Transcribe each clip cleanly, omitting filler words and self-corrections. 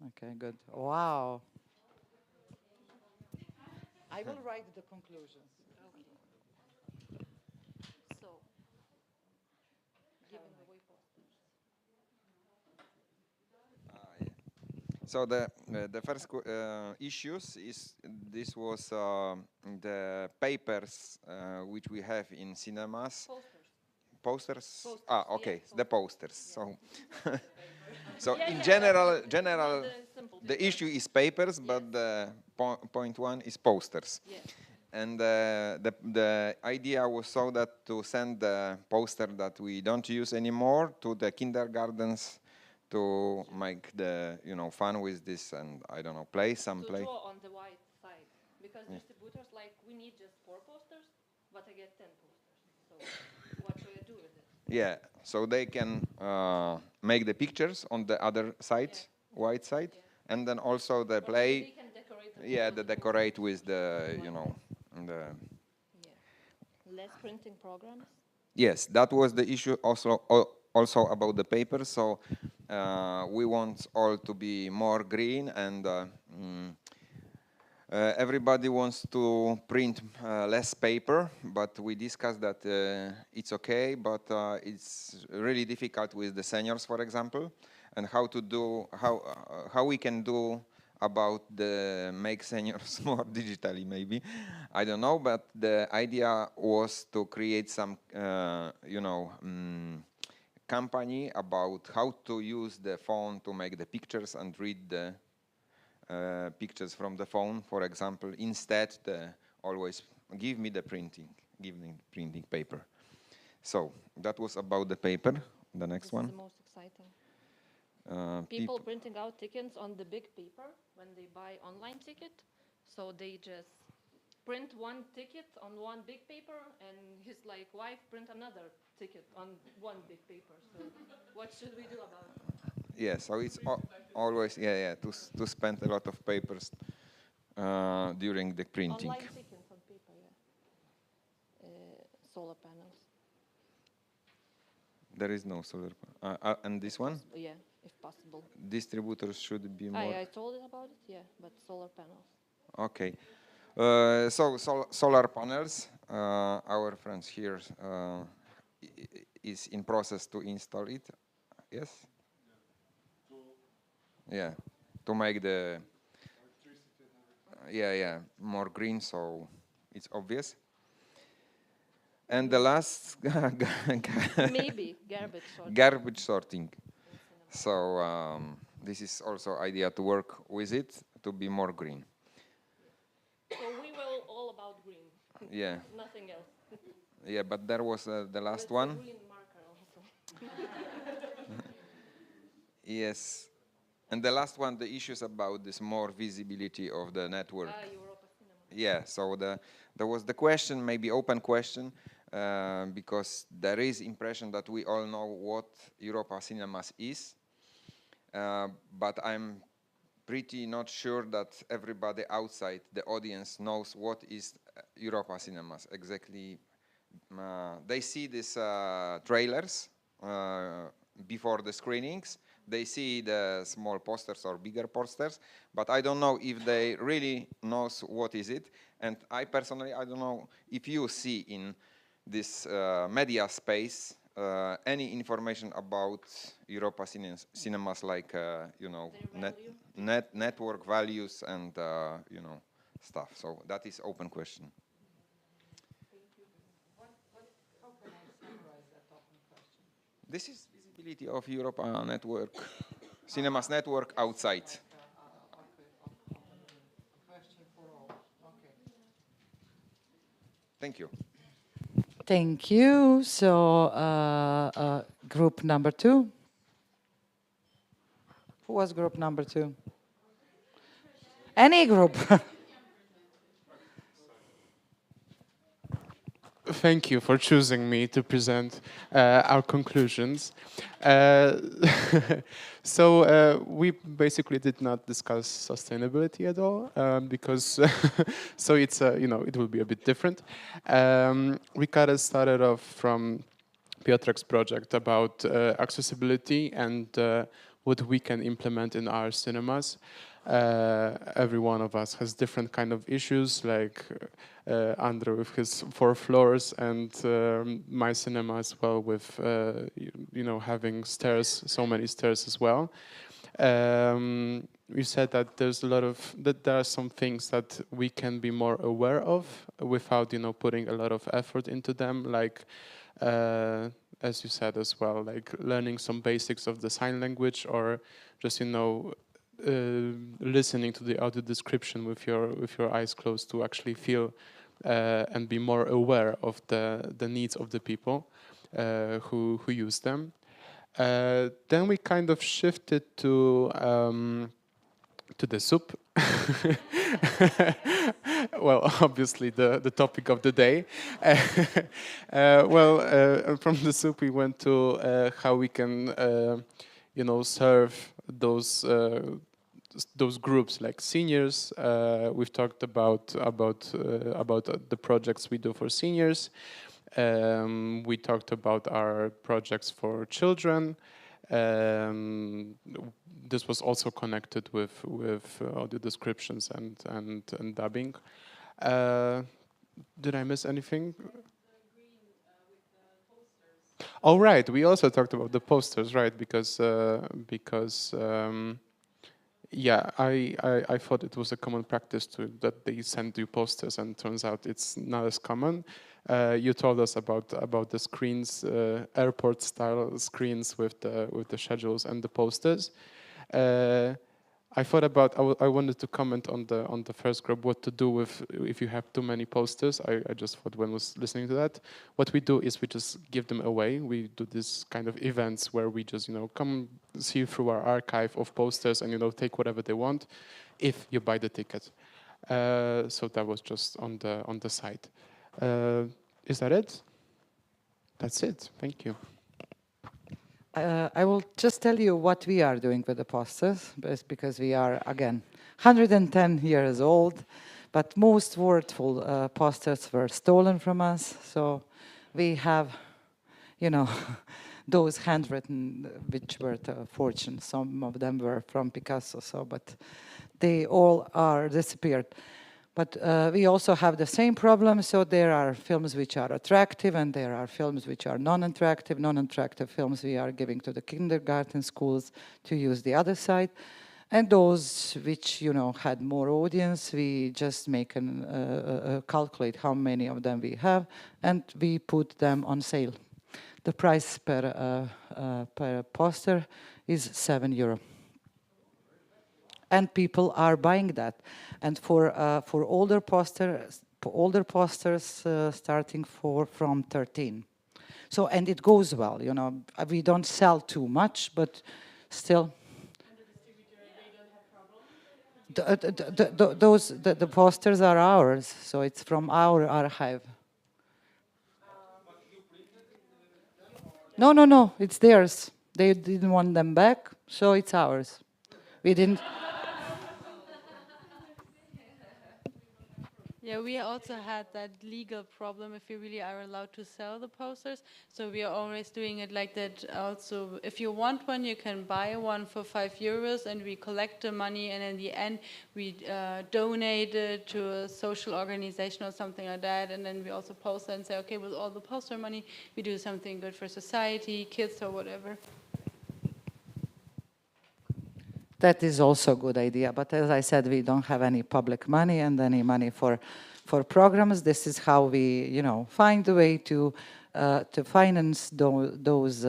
Okay, good. Wow. I will write the conclusions. Okay. So, giving away posters. So the first issues is this was the papers which we have in cinemas. Posters. Posters. Posters, Ah, yeah, okay, the posters. posters. Yeah. So, so Yeah, in yeah, general, but general, not the simple the paper. issue is papers, Yes. but the point one is posters. Yes. And the idea was so that to send the poster that we don't use anymore to the kindergartens to make the fun with this, and I don't know, play. To draw on the white side, because distributors like, we need just 4 posters, but I get 10 posters. So what should I do with it? Yeah, so they can make the pictures on the other side, white side, and then also the Or play. they can decorate the Yeah, whole the poster. decorate with the the. Yeah. Less printing programs. Yes, that was the issue also about the paper. So we want all to be more green, and everybody wants to print less paper. But we discussed that it's okay, but it's really difficult with the seniors, for example, and how to do how we can do about the make seniors more digitally, maybe. I don't know, but the idea was to create some, company about how to use the phone to make the pictures and read the pictures from the phone, for example. Instead, always give me the printing paper. So that was about the paper. The next This one. is the most exciting. People printing out tickets on the big paper when they buy online ticket. So they just print one ticket on one big paper, and his wife print another ticket on one big paper. So what should we do about it? Yeah, so it's always to spend a lot of papers during the printing. Online tickets on paper, solar panels. There is no solar. And this one? Yeah, if possible. Distributors should be more. I told it about it, yeah, but solar panels. Okay. So solar panels. Our friends here is in process to install it. Yes. Yeah. To make the. More green, so it's obvious. And the last Maybe garbage sorting. Garbage sorting. So this is also idea to work with it to be more green. So we will all about green. Yeah. Nothing else. Yeah, but there was the last That's one. a green marker also. Yes. And the last one, the issues about this more visibility of the network. Europa Cinemas. Yeah, so there was the question, maybe open question, because there is impression that we all know what Europa Cinemas is, but I'm pretty not sure that everybody outside the audience knows what is Europa Cinemas exactly. They see these trailers before the screenings. They see the small posters or bigger posters, but I don't know if they really knows what is it. And I personally, I don't know if you see in this media space any information about Europa Cinemas, like network values and stuff. So that is open question. How can I summarize that open question? This is visibility of Europa network, Cinemas network outside. Okay. A question for all. Okay. Thank you. Thank you. So, group number 2. Who was group number 2? Any group. Thank you for choosing me to present our conclusions. Uh, we basically did not discuss sustainability at all because so it's it will be a bit different. We kind of started off from Piotrek's project about accessibility, and what we can implement in our cinemas. Every one of us has different kind of issues, like Andrew with his 4 floors, and my cinema as well with you know, having stairs, so many stairs as well. We said that there's a lot of there are some things that we can be more aware of without, you know, putting a lot of effort into them, like as you said as well, like learning some basics of the sign language, or just, you know, listening to the audio description with your eyes closed to actually feel and be more aware of the needs of the people who use them. Then we kind of shifted to the soup. Well, obviously the topic of the day. From the soup we went to how we can, you know, serve those groups like seniors. We've talked about the projects we do for seniors. We talked about our projects for children. This was also connected with audio descriptions and dubbing. Did I miss anything? Oh, right. We also talked about the posters, right? Because yeah, I thought it was a common practice that they send you posters, and turns out it's not as common. You told us about the screens, airport-style screens with the schedules and the posters. I thought about I wanted to comment on the first group, what to do with if you have too many posters. I just thought when I was listening to that, what we do is we just give them away. We do this kind of events where we just, you know, come see through our archive of posters and, you know, take whatever they want if you buy the ticket. So that was just on the site. Is that it? That's it. Thank you. I will just tell you what we are doing with the posters, because we are, again, 110 years old, but most worthful posters were stolen from us. So we have, you know, those handwritten, which were a fortune. Some of them were from Picasso, but they all are disappeared. But we also have the same problem. So there are films which are attractive, and there are films which are non-attractive. Non-attractive films we are giving to the kindergarten schools to use the other side. And those which, you know, had more audience, we just make calculate how many of them we have, and we put them on sale. The price per poster is €7. And people are buying that. And for older posters starting from 13. So, and it goes well, you know. We don't sell too much, but still. The posters are ours, so it's from our archive. No, it's theirs. They didn't want them back, so it's ours. We didn't. Yeah, we also had that legal problem if we really are allowed to sell the posters. So we are always doing it like that. Also, if you want one, you can buy one for €5, and we collect the money, and in the end, we donate it to a social organization or something like that. And then we also post and say, okay, with all the poster money, we do something good for society, kids, or whatever. That is also a good idea, but as I said, we don't have any public money and any money for programs. This is how we, you know, find a way to finance those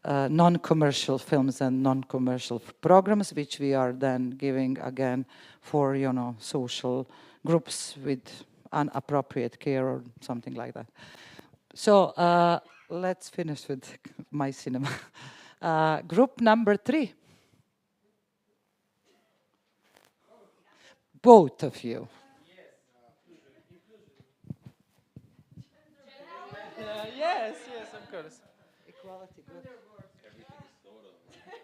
non-commercial films and non-commercial programs, which we are then giving again for, you know, social groups with inappropriate care or something like that. So let's finish with my cinema. Group number 3. Both of you. Yes, of course. Equality, good.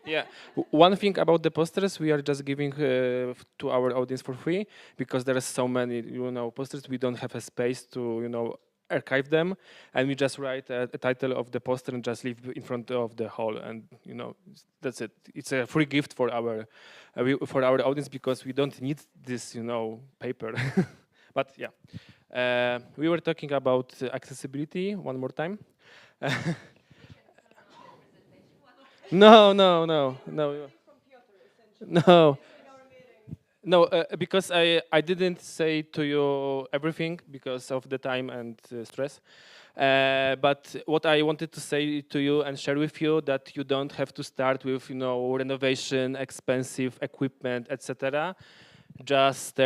Yeah, one thing about the posters, we are just giving to our audience for free, because there are so many, you know, posters. We don't have a space to, you know, archive them, and we just write a title of the poster and just leave in front of the hall, and that's it. It's a free gift for our audience because we don't need this paper. But yeah, we were talking about accessibility one more time. No. No, because I didn't say to you everything because of the time and stress. But what I wanted to say to you and share with you that you don't have to start with renovation, expensive equipment, etc. Just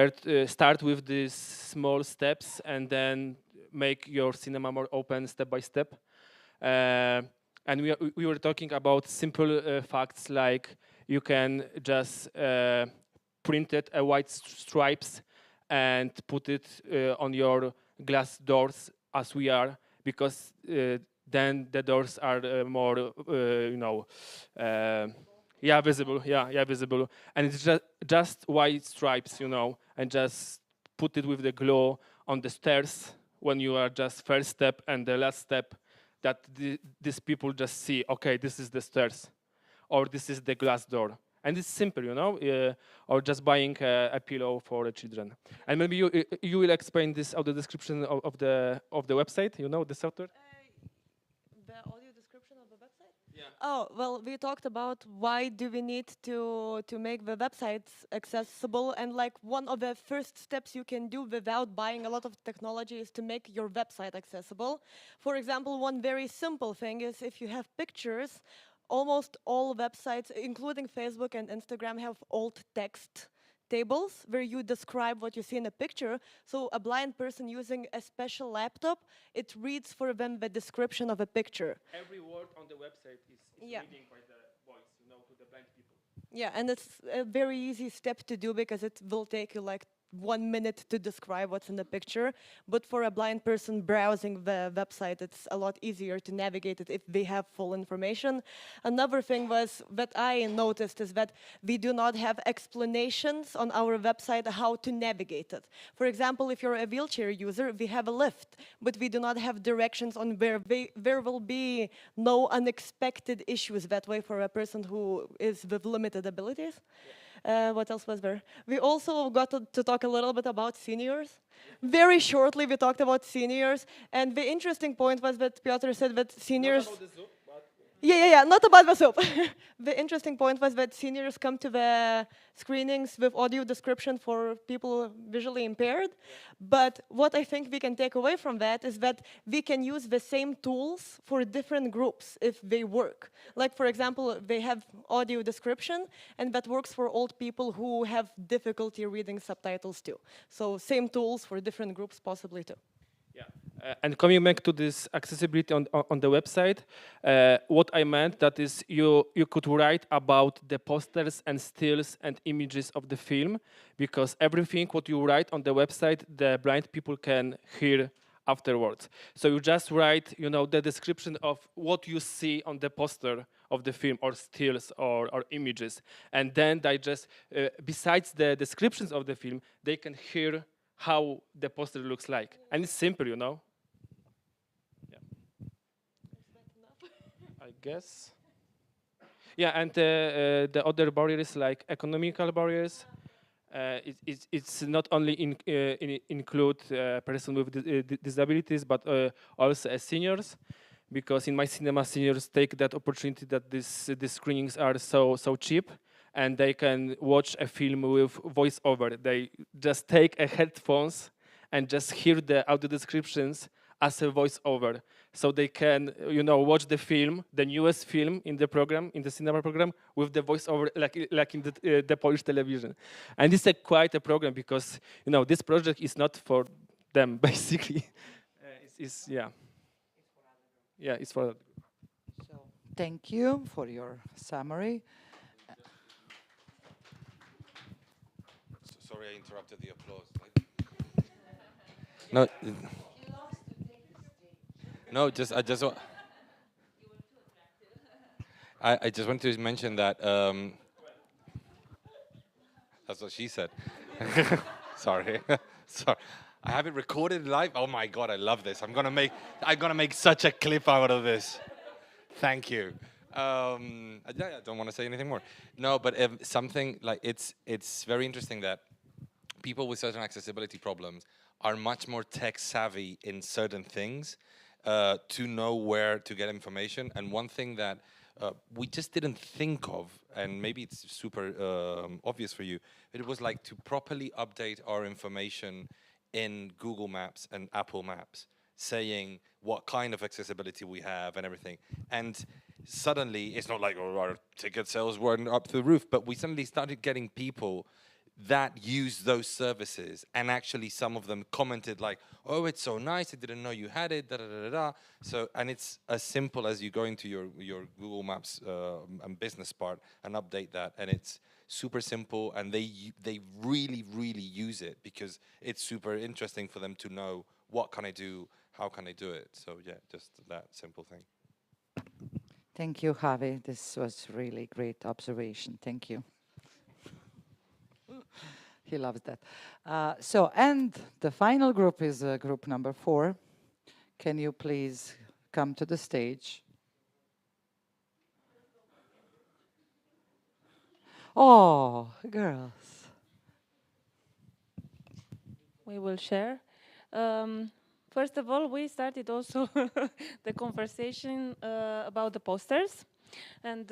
start with these small steps and then make your cinema more open step by step. And we were talking about simple facts like you can just printed a white stripes and put it on your glass doors as we are, because then the doors are more visible, visible, and it's just white stripes, and just put it with the glue on the stairs when you are just first step and the last step, that these people just see, okay, this is the stairs or this is the glass door. And it's simple, or just buying a pillow for the children. And maybe you will explain this audio description of the website, the software? The audio description of the website? Yeah. Oh, well, we talked about why do we need to make the websites accessible, and like one of the first steps you can do without buying a lot of technology is to make your website accessible. For example, one very simple thing is if you have pictures, almost all websites, including Facebook and Instagram, have alt text tables where you describe what you see in a picture. So a blind person using a special laptop, it reads for them the description of a picture. Every word on the website is reading by the voice, to the blind people. Yeah, and it's a very easy step to do because it will take you like 1 minute to describe what's in the picture. But for a blind person browsing the website, it's a lot easier to navigate it if they have full information. Another thing was that I noticed is that we do not have explanations on our website how to navigate it. For example, if you're a wheelchair user, we have a lift, but we do not have directions on where there will be no unexpected issues that way for a person who is with limited abilities. What else was there? We also got to talk a little bit about seniors. Very shortly, we talked about seniors. And the interesting point was that Piotr said that seniors... Not about the soup, but Yeah, not about the soup. The interesting point was that seniors come to the screenings with audio description for people visually impaired. But what I think we can take away from that is that we can use the same tools for different groups if they work. Like, for example, they have audio description, and that works for old people who have difficulty reading subtitles too. So same tools for different groups possibly too. Yeah, and coming back to this accessibility on the website, what I meant that is you could write about the posters and stills and images of the film, because everything what you write on the website, the blind people can hear afterwards. So you just write, the description of what you see on the poster of the film, or stills or images, and then they just, besides the descriptions of the film, they can hear how the poster looks like. And it's simple, Yeah. I guess. Yeah, and the other barriers like economical barriers, it's not only include person with disabilities, but also seniors, because in my cinema, seniors take that opportunity that these screenings are so cheap, and they can watch a film with voiceover. They just take a headphones and just hear the audio descriptions as a voiceover. So they can, watch the film, the newest film in the program, in the cinema program, with the voiceover, like in the Polish television. And it's quite a program because, this project is not for them, basically. It's for. So, thank you for your summary. Sorry, I interrupted the applause. No, no, I just want to mention that. That's what she said. Sorry, sorry. I have it recorded live. Oh my God, I love this. I'm gonna make such a clip out of this. Thank you. I don't want to say anything more. No, but something like it's very interesting that people with certain accessibility problems are much more tech savvy in certain things to know where to get information. And one thing that we just didn't think of, and maybe it's super obvious for you, it was like to properly update our information in Google Maps and Apple Maps, saying what kind of accessibility we have and everything. And suddenly, it's not like, oh, our ticket sales weren't up to the roof, but we suddenly started getting people that use those services, and actually some of them commented like, oh, it's so nice, I didn't know you had it, da da da da. So, and it's as simple as you go into your Google Maps and business part and update that, and it's super simple, and they really use it because it's super interesting for them to know what can I do, how can I do it. So yeah, just that simple thing. Thank you, Javi. This was really great observation. Thank you. He loves that. And the final group is group number 4. Can you please come to the stage? Oh, girls. We will share. First of all, we started also the conversation about the posters. And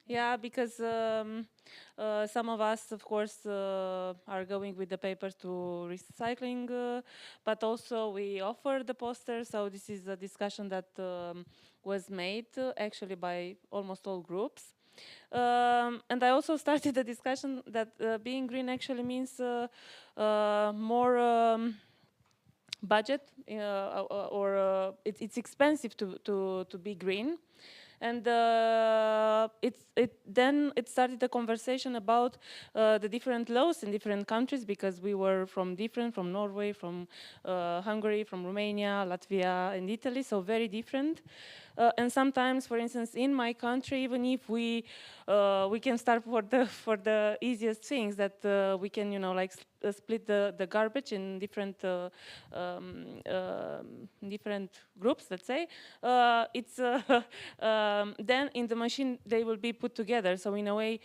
yeah, because some of us, of course, are going with the papers to recycling, but also we offer the posters. So this is a discussion that was made actually by almost all groups. And I also started a discussion that being green actually means more budget, or it's expensive to be green. And then it started a conversation about the different laws in different countries, because we were from Norway, from Hungary, from Romania, Latvia, and Italy, so very different. And sometimes, for instance, in my country, even if we can start for the easiest things, that we can, like split the garbage in different groups, let's say. It's then in the machine they will be put together. So in a way,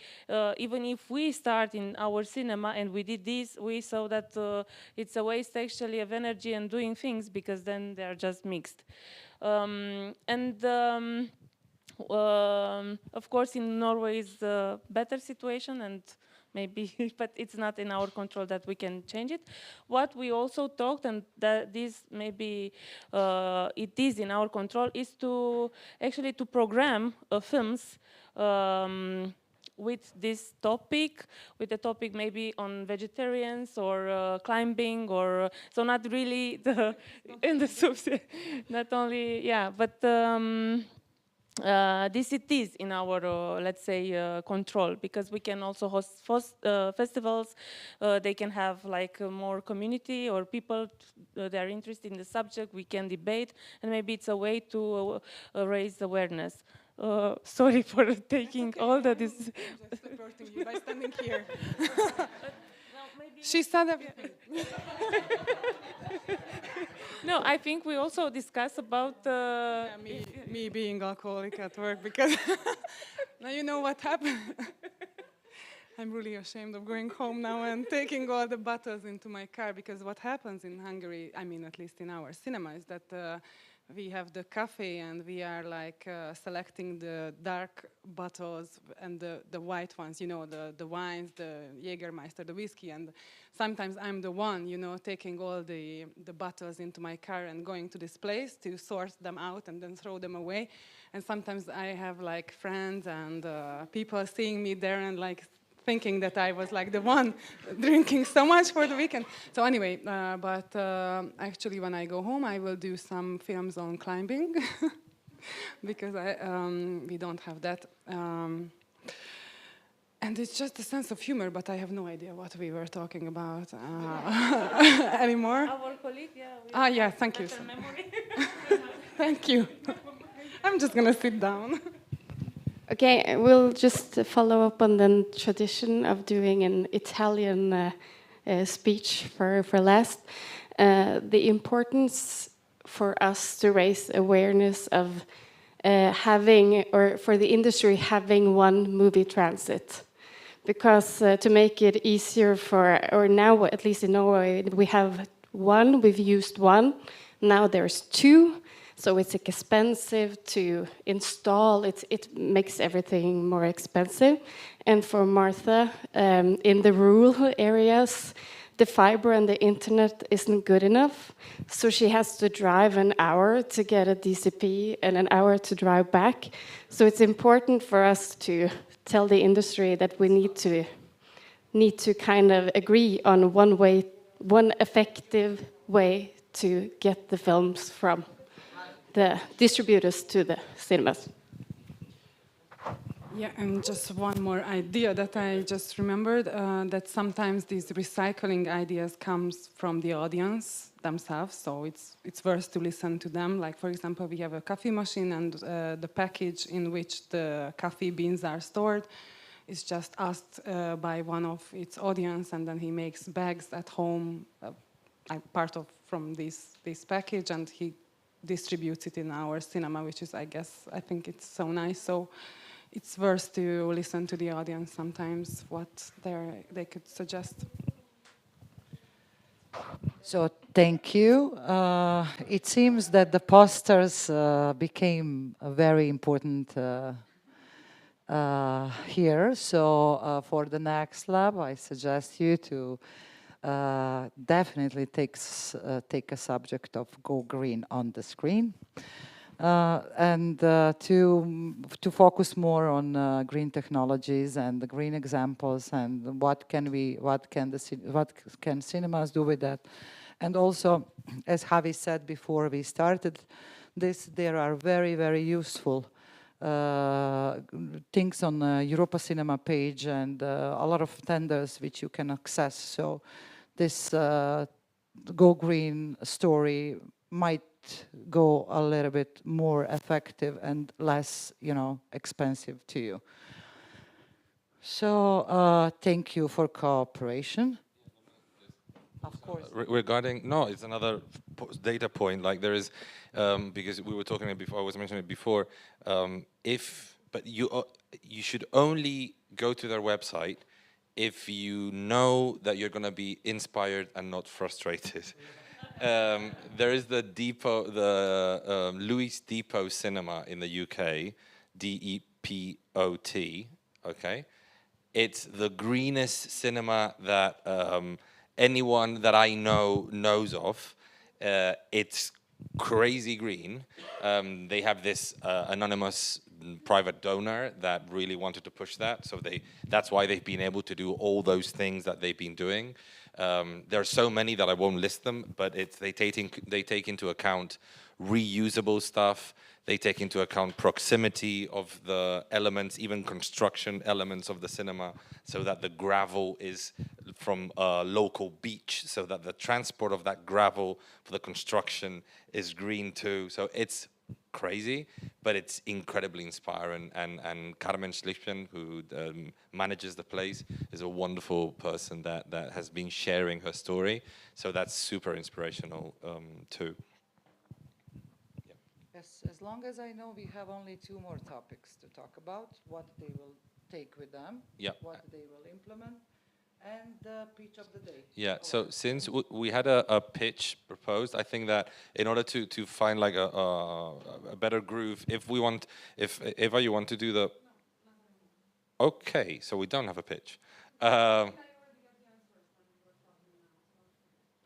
even if we start in our cinema and we did this, we saw that it's a waste actually of energy and doing things, because then they are just mixed. Of course, in Norway is a better situation, and maybe, but it's not in our control that we can change it. What we also talked, and that this maybe it is in our control, is to actually to program films with this topic, with a topic maybe on vegetarians or climbing, or so not really the in the soups, not only, yeah, but this it is in our let's say control, because we can also host festivals. They can have like more community or people that are interested in the subject. We can debate, and maybe it's a way to raise awareness. Sorry for taking all that is. I'm just supporting you by standing here. She said everything. No, I think we also discuss about me being alcoholic at work, because now you know what happened. I'm really ashamed of going home now and taking all the bottles into my car, because what happens in Hungary, I mean, at least in our cinema, is that we have the cafe, and we are like selecting the dark bottles and the white ones, you know, the wines, the Jägermeister, the whiskey, and sometimes I'm the one, you know, taking all the bottles into my car and going to this place to sort them out and then throw them away. And sometimes I have like friends and people seeing me there and like thinking that I was like the one drinking so much for the weekend. So anyway, but actually when I go home, I will do some films on climbing because we don't have that. And it's just a sense of humor, but I have no idea what we were talking about anymore. Our colleague, yeah. Yeah, thank you. Thank you. I'm just gonna sit down. Okay, we'll just follow up on the tradition of doing an Italian speech for last. The importance for us to raise awareness of having, or for the industry having one movie transit. Because to make it easier for, or now at least in Norway, we have one, we've used one, now there's two, so it's expensive to install, it makes everything more expensive. And for Martha, in the rural areas, the fiber and the internet isn't good enough, so she has to drive an hour to get a DCP and an hour to drive back. So it's important for us to tell the industry that we need to kind of agree on one effective way to get the films from the distributors to the cinemas. Yeah, and just one more idea that I just remembered, that sometimes these recycling ideas comes from the audience themselves, so it's worth to listen to them. Like, for example, we have a coffee machine, and the package in which the coffee beans are stored is just asked by one of its audience, and then he makes bags at home, from this package, and he distributes it in our cinema, which is, I think it's so nice. So it's worth to listen to the audience sometimes, what they could suggest. So thank you. It seems that the posters became a very important here. So for the next lab, I suggest you to definitely take a subject of Go Green on the screen. And to focus more on green technologies and the green examples, and what can cinemas do with that. And also, as Javi said before we started this, there are very, very useful things on the Europa Cinema page, and a lot of tenders which you can access. So this Go Green story might go a little bit more effective and less, expensive to you. So thank you for cooperation. Of course. Regarding, no, it's another data point. Like there is, because we were talking before, I was mentioning it before. But you should only go to their website if you know that you're going to be inspired and not frustrated. There is the Louis Depot Cinema in the UK, DEPOT. Okay, it's the greenest cinema that anyone that I know knows of. It's crazy green. They have this anonymous private donor that really wanted to push that, so that's why they've been able to do all those things that they've been doing. There are so many that I won't list them, but they take into account reusable stuff. They take into account proximity of the elements, even construction elements of the cinema, so that the gravel is from a local beach, so that the transport of that gravel for the construction is green too. So it's crazy, but it's incredibly inspiring. And Carmen Schlichten, who manages the place, is a wonderful person that has been sharing her story. So that's super inspirational too. Yes, as long as I know, we have only 2 more topics to talk about: what they will take with them, what they will implement, and the pitch of the day. Yeah, so since we had a pitch proposed, I think that in order to find like a better groove, if Eva, you want to do the... Okay, so we don't have a pitch.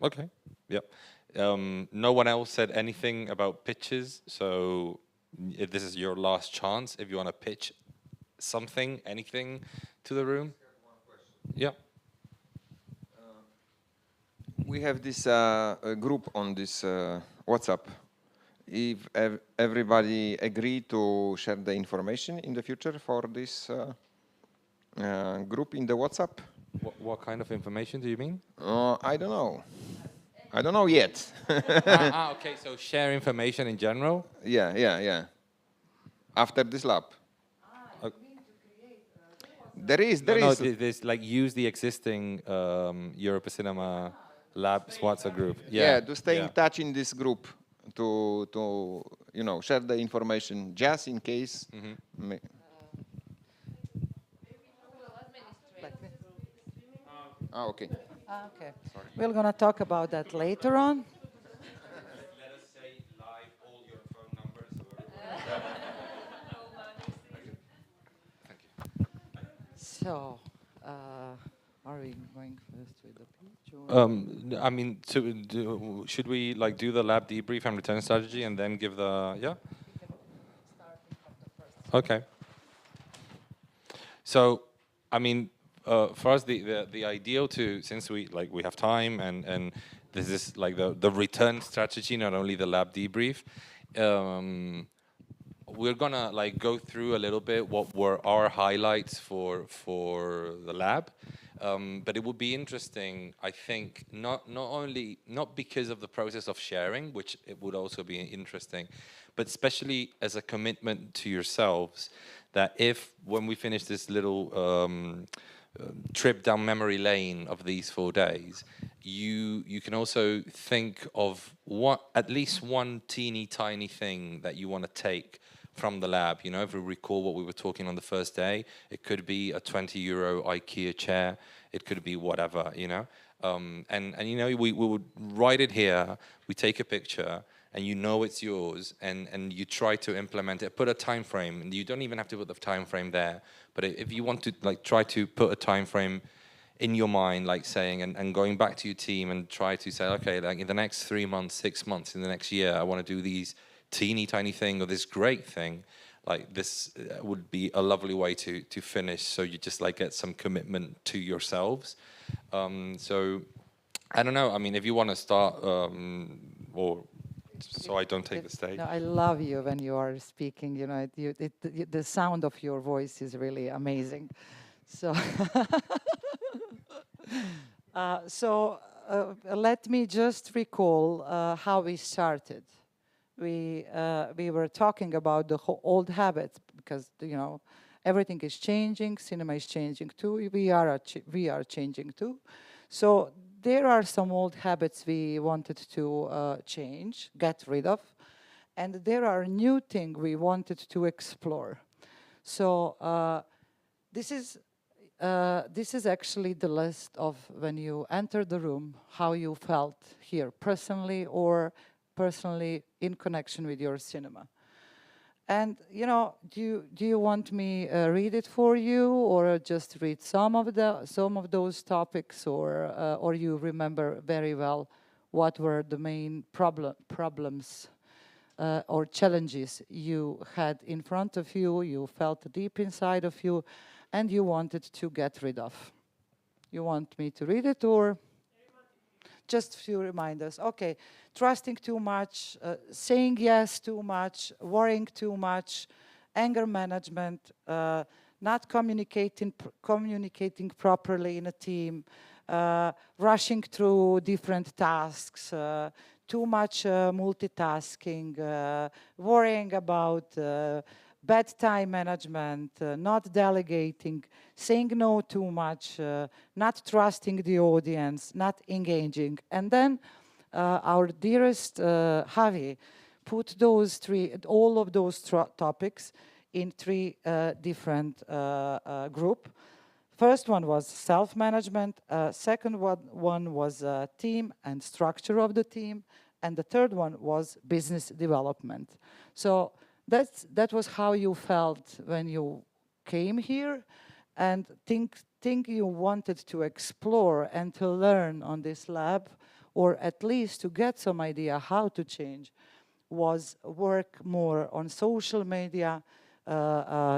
Okay, yep. No one else said anything about pitches, so if this is your last chance, if you want to pitch something, anything to the room. Yeah. We have this group on this WhatsApp. If everybody agree to share the information in the future for this group in the WhatsApp. What kind of information do you mean? I don't know. I don't know yet. Okay, so share information in general? Yeah. After this lab. There is. There's like use the existing Europa Cinema Labs WhatsApp group. Yeah, to stay in touch in this group, to share the information just in case. Okay. Okay. We're going to talk about that later on. Let us say live all your phone numbers. Thank you. So, are we going first with the pitch? I mean, should we like do the lab debrief and return strategy and then give the Okay. So, I mean, for us, the ideal since we have time and this is like the return strategy, not only the lab debrief. We're gonna like go through a little bit what were our highlights for the lab, but it would be interesting, I think, not because of the process of sharing, which it would also be interesting, but especially as a commitment to yourselves that if when we finish this little trip down memory lane of these 4 days, you can also think of at least one teeny tiny thing that you want to take from the lab. You know, if we recall what we were talking on the first day, it could be a 20 euro IKEA chair, it could be whatever, you know. And you know, we would write it here, we take a picture, and you know it's yours, and you try to implement it. Put a time frame, and you don't even have to put the time frame there. But if you want to like try to put a time frame in your mind, like saying and going back to your team and try to say, okay, like in the next 3 months, 6 months, in the next year, I want to do these teeny tiny thing or this great thing. Like this would be a lovely way to finish. So you just like get some commitment to yourselves. So I don't know. I mean, if you want to start or. So I don't take the stage. No, I love you when you are speaking. You know, the sound of your voice is really amazing. So, let me just recall how we started. We were talking about the old habits because everything is changing. Cinema is changing too. We are changing too. So there are some old habits we wanted to change, get rid of, and there are new things we wanted to explore. So this is actually the list of when you entered the room, how you felt here personally or personally in connection with your cinema. And do you want me read it for you, or just read some of those topics, or you remember very well what were the main problems or challenges you had in front of you, you felt deep inside of you, and you wanted to get rid of? You want me to read it, or? Just a few reminders. Okay, trusting too much, saying yes too much, worrying too much, anger management, not communicating properly in a team, rushing through different tasks, too much multitasking, worrying about bad time management, not delegating, saying no too much, not trusting the audience, not engaging. And then our dearest Javi put all of those topics in 3 different groups. First one was self-management, second one was team and structure of the team, and the third one was business development. So that was how you felt when you came here, and think you wanted to explore and to learn on this lab, or at least to get some idea how to change, was work more on social media,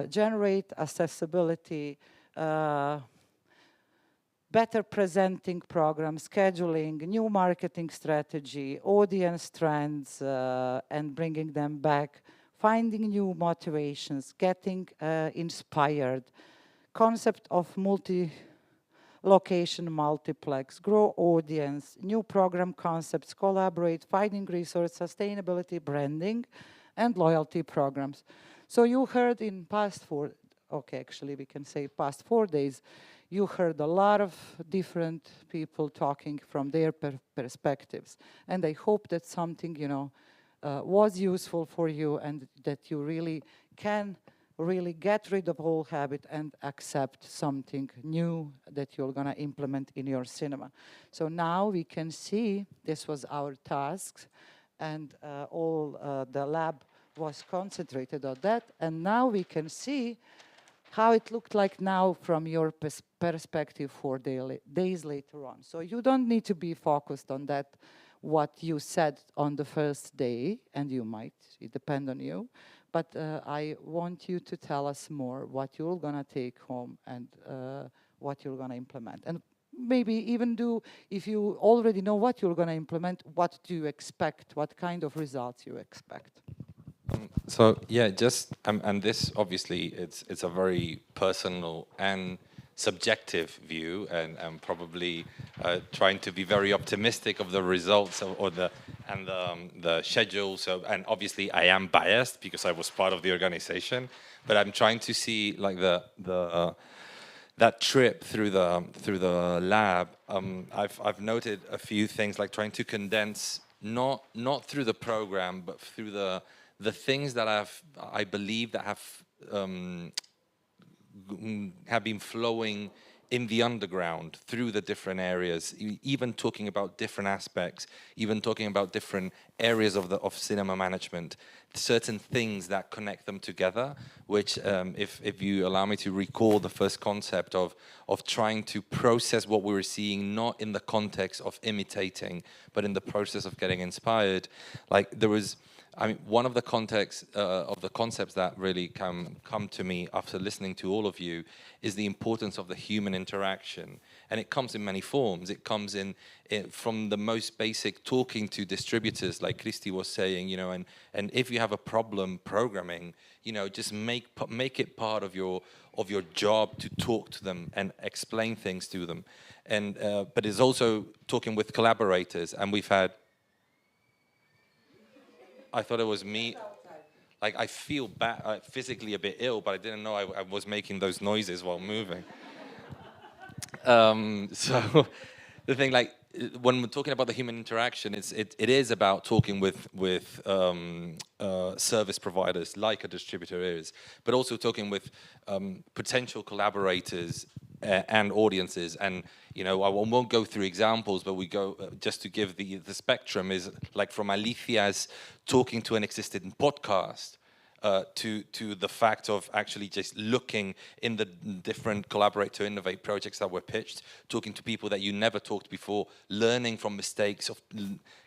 generate accessibility, better presenting programs, scheduling, new marketing strategy, audience trends, and bringing them back, finding new motivations, getting inspired, concept of multi-location multiplex, grow audience, new program concepts, collaborate, finding resource, sustainability, branding, and loyalty programs. So you heard in past okay, actually we can say past 4 days, you heard a lot of different people talking from their perspectives. And I hope that something, was useful for you and that you really can really get rid of old habit and accept something new that you're gonna implement in your cinema. So now we can see this was our task, and all the lab was concentrated on that. And now we can see how it looked like now from your perspective 4 days later on. So you don't need to be focused on that, what you said on the first day, and you might, it depends on you. But I want you to tell us more what you're gonna take home and what you're gonna implement. And maybe even do, if you already know what you're gonna implement, what do you expect? What kind of results you expect? So yeah, just and this obviously it's a very personal and subjective view, and probably trying to be very optimistic of the results or the schedule. So, and obviously I am biased because I was part of the organization, but I'm trying to see like that trip through the lab. I've noted a few things, like trying to condense not through the program, but through the things that I believe that have been flowing in the underground through the different areas, even talking about different aspects, even talking about different areas of cinema management, certain things that connect them together, which if you allow me to recall the first concept of trying to process what we were seeing, not in the context of imitating, but in the process of getting inspired. Like there was, I mean, one of the concepts that really come to me after listening to all of you is the importance of the human interaction, and it comes in many forms. It comes in from the most basic, talking to distributors, like Christy was saying, and if you have a problem programming, just make it part of your job to talk to them and explain things to them, and but it's also talking with collaborators, and we've had. I thought it was me. Like, I feel bad, physically a bit ill, but I didn't know I was making those noises while moving. So the thing, like, when we're talking about the human interaction, it is about talking with service providers like a distributor is, but also talking with potential collaborators and audiences. And I won't go through examples, but we go just to give the spectrum is like from Alicia's talking to an existing podcast. To the fact of actually just looking in the different collaborate to innovate projects that were pitched, talking to people that you never talked before, learning from mistakes of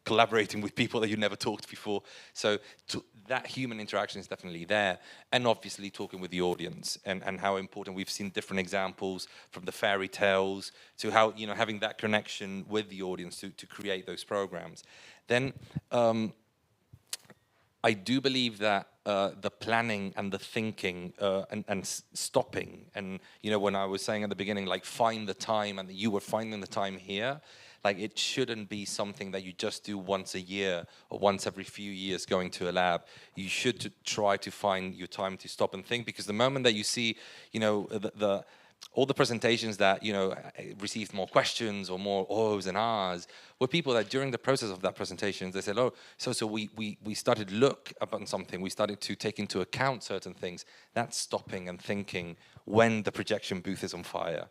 collaborating with people that you never talked before. So that human interaction is definitely there. And obviously talking with the audience and how important. We've seen different examples from the fairy tales to how, having that connection with the audience to create those programs. Then I do believe that the planning and the thinking and stopping, and when I was saying at the beginning, like find the time, and you were finding the time here, like it shouldn't be something that you just do once a year or once every few years going to a lab. You should try to find your time to stop and think, because the moment that you see, all the presentations that received more questions or more ohs and ahs were people that during the process of that presentation they said, oh, so we started look upon something, we started to take into account certain things. That's stopping and thinking when the projection booth is on fire.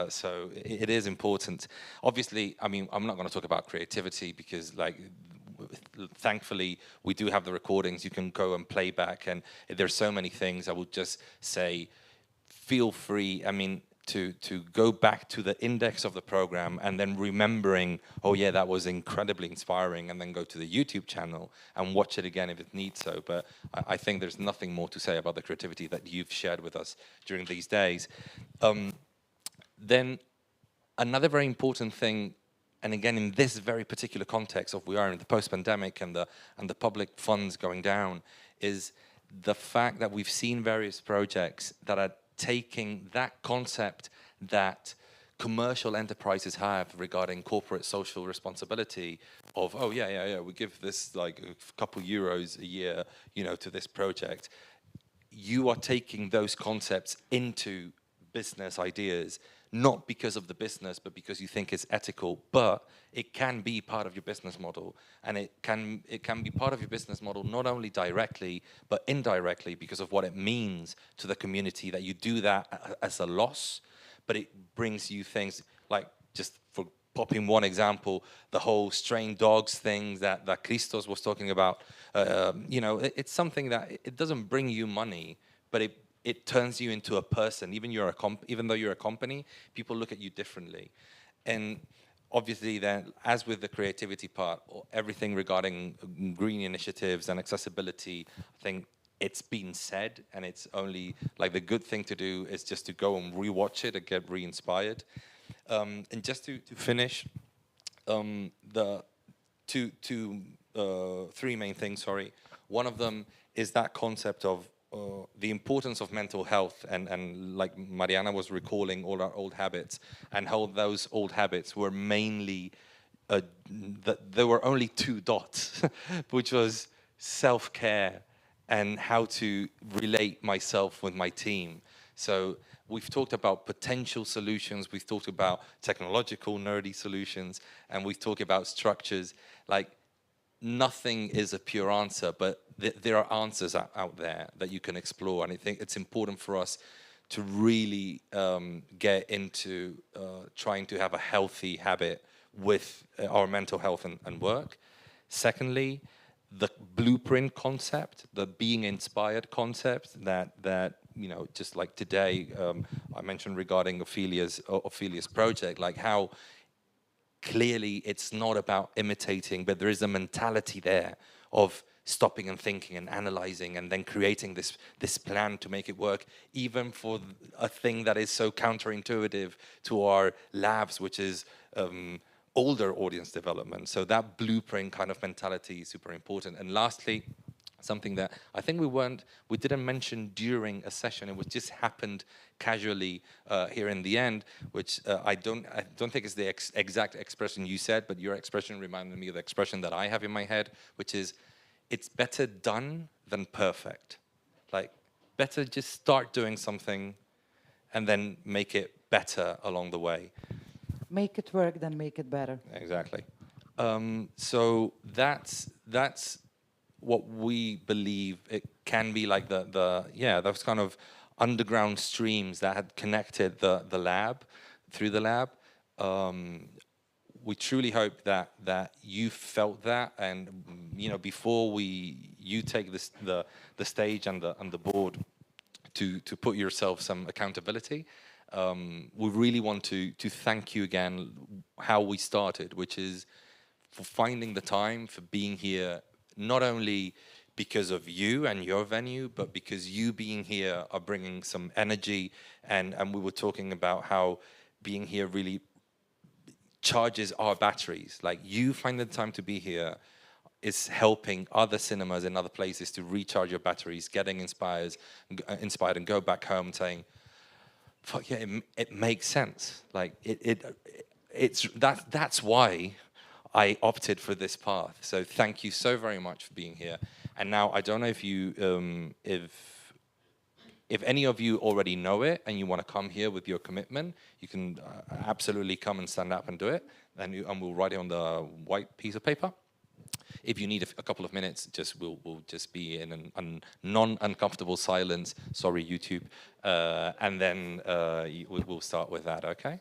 So it is important. Obviously, I mean, I'm not going to talk about creativity because, like, thankfully we do have the recordings. You can go and play back, and there's so many things. I would just say, feel free, I mean, to go back to the index of the program and then remembering, oh yeah, that was incredibly inspiring, and then go to the YouTube channel and watch it again if it needs so. But I think there's nothing more to say about the creativity that you've shared with us during these days. Then another very important thing, and again in this very particular context of we are in the post-pandemic and the public funds going down, is the fact that we've seen various projects that are taking that concept that commercial enterprises have regarding corporate social responsibility of, oh yeah, we give this like a couple euros a year, to this project. you are taking those concepts into business ideas, not because of the business, but because you think it's ethical. But it can be part of your business model, and it can be part of your business model not only directly but indirectly, because of what it means to the community that you do that as a loss. But it brings you things like, just for popping one example, the whole strained dogs thing that Christos was talking about. You know, it's something that it doesn't bring you money, but it turns you into a person. Even though you're a company, people look at you differently. And obviously then, as with the creativity part, everything regarding green initiatives and accessibility, I think it's been said, and it's only like the good thing to do is just to go and rewatch it and get re-inspired. And just to finish, the three main things, sorry. One of them is that concept of the importance of mental health, and like Mariana was recalling all our old habits, and how those old habits were mainly, there were only two dots, which was self-care and how to relate myself with my team. So we've talked about potential solutions, we've talked about technological, nerdy solutions, and we've talked about structures. Like, nothing is a pure answer, but there are answers out there that you can explore. And I think it's important for us to really get into trying to have a healthy habit with our mental health and work. Secondly, the blueprint concept, the being inspired concept that you know, just like today, I mentioned regarding Ophelia's project, like how clearly it's not about imitating, but there is a mentality there of stopping and thinking and analyzing and then creating this plan to make it work, even for a thing that is so counterintuitive to our labs, which is older audience development. So that blueprint kind of mentality is super important. And lastly, something that I think we didn't mention during a session, it was just happened casually here in the end, which I don't think is the exact expression you said, but your expression reminded me of the expression that I have in my head, which is, it's better done than perfect. Like, better just start doing something and then make it better along the way. Make it work, then make it better. Exactly. So that's what we believe it can be, like those kind of underground streams that had connected the lab through the lab. We truly hope that you felt that, and you know, before you take the stage and the board to put yourself some accountability. We really want to thank you again how we started, which is for finding the time, for being here, not only because of you and your venue, but because you being here are bringing some energy. And we were talking about how being here really charges our batteries. Like, you find the time to be here is helping other cinemas in other places to recharge your batteries, getting inspired and go back home saying, fuck yeah, it makes sense. Like, that's why I opted for this path. So thank you so very much for being here. And now, I don't know if you, if any of you already know it and you want to come here with your commitment, you can absolutely come and stand up and do it. And we'll write it on the white piece of paper. If you need a couple of minutes, we'll just be in a non-uncomfortable silence. Sorry, YouTube. And then we'll start with that. Okay.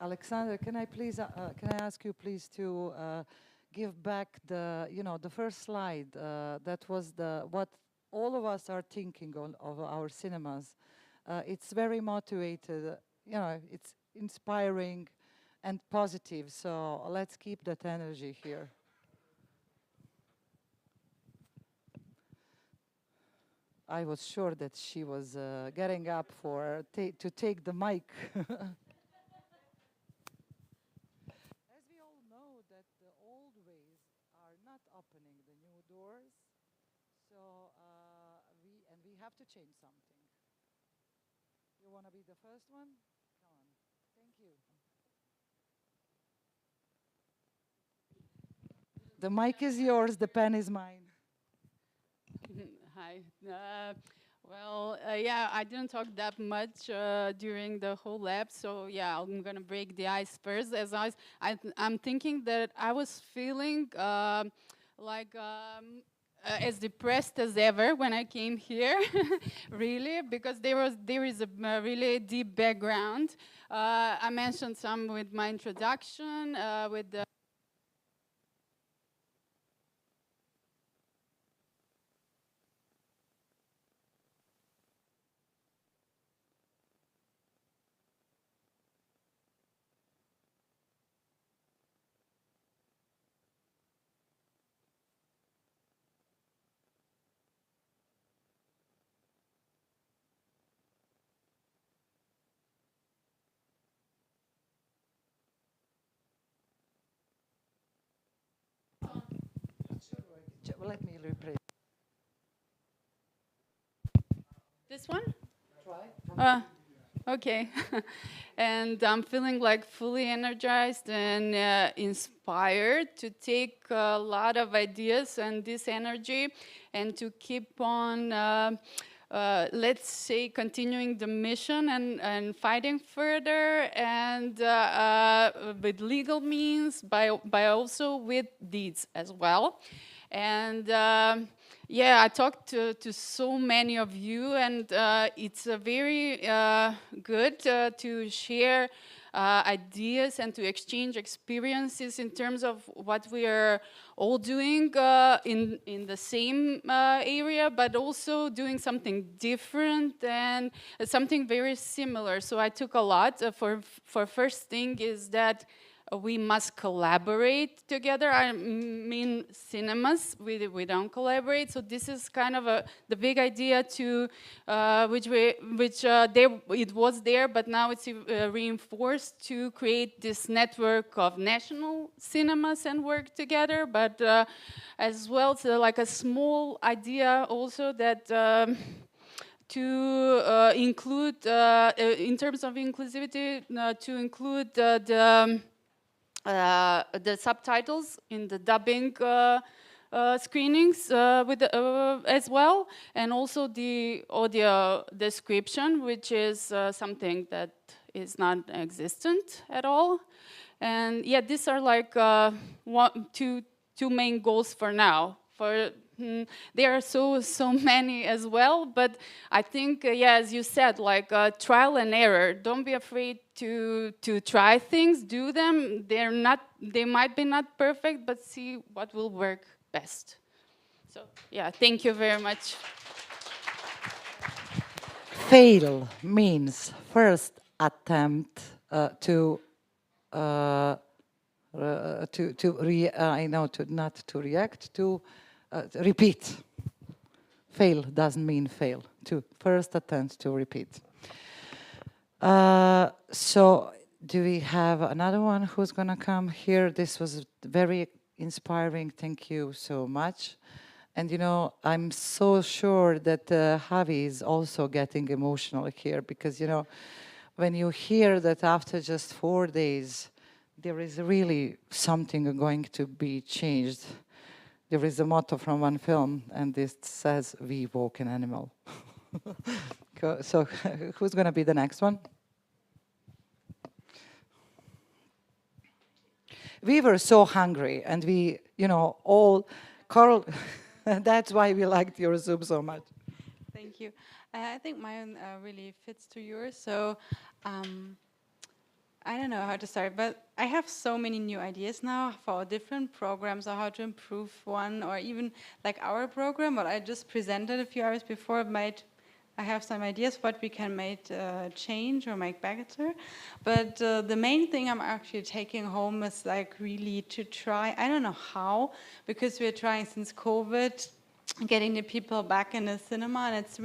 Alexander, can I ask you please to give back the first slide that was what all of us are thinking of our cinemas. It's very motivated, it's inspiring and positive. So let's keep that energy here. I was sure that she was getting up to take the mic. As we all know that the old ways are not opening the new doors, so we have to change something. You want to be the first one? Come on. Thank you. The mic is yours, the pen is mine. Hi. Yeah, I didn't talk that much during the whole lab, so yeah, I'm gonna break the ice first. I'm thinking that I was feeling as depressed as ever when I came here, really, because there is a really deep background. I mentioned some with my introduction, with the Let me repeat. This one? Try. Okay. And I'm feeling like fully energized and inspired to take a lot of ideas and this energy and to keep on, let's say, continuing the mission and fighting further and with legal means, by also with deeds as well. And yeah, I talked to so many of you, and it's very good to share ideas and to exchange experiences in terms of what we are all doing in the same area, but also doing something different and something very similar. So I took a lot. For first thing is that we must collaborate together. I mean, cinemas, we don't collaborate. So this is kind of the big idea to it was there, but now it's reinforced to create this network of national cinemas and work together. But as well, so like a small idea also that. To include, in terms of inclusivity, to include the subtitles in the dubbing screenings as well, and also the audio description, which is something that is not existent at all. And yeah, these are like two main goals for now. There are so many as well, but I think, yeah, as you said, like trial and error. Don't be afraid to try things, do them. They might be not perfect, but see what will work best. So yeah, thank you very much. Fail means first attempt to repeat. Fail doesn't mean fail. To first attempt to repeat. So do we have another one who's going to come here? This was very inspiring. Thank you so much. And you know, I'm so sure that Javi is also getting emotional here, because you know, when you hear that after just 4 days, there is really something going to be changed. There is a motto from one film, and it says, "We woke an animal." So who's going to be the next one? We were so hungry, and we, you know, all, Carl, that's why we liked your soup so much. Thank you. I think mine really fits to yours. So I don't know how to start, but I have so many new ideas now for different programs or how to improve one, or even like our program, what I just presented a few hours before. I have some ideas what we can make change or make better. But the main thing I'm actually taking home is like really to try, I don't know how, because we're trying since COVID, getting the people back in the cinema, and it's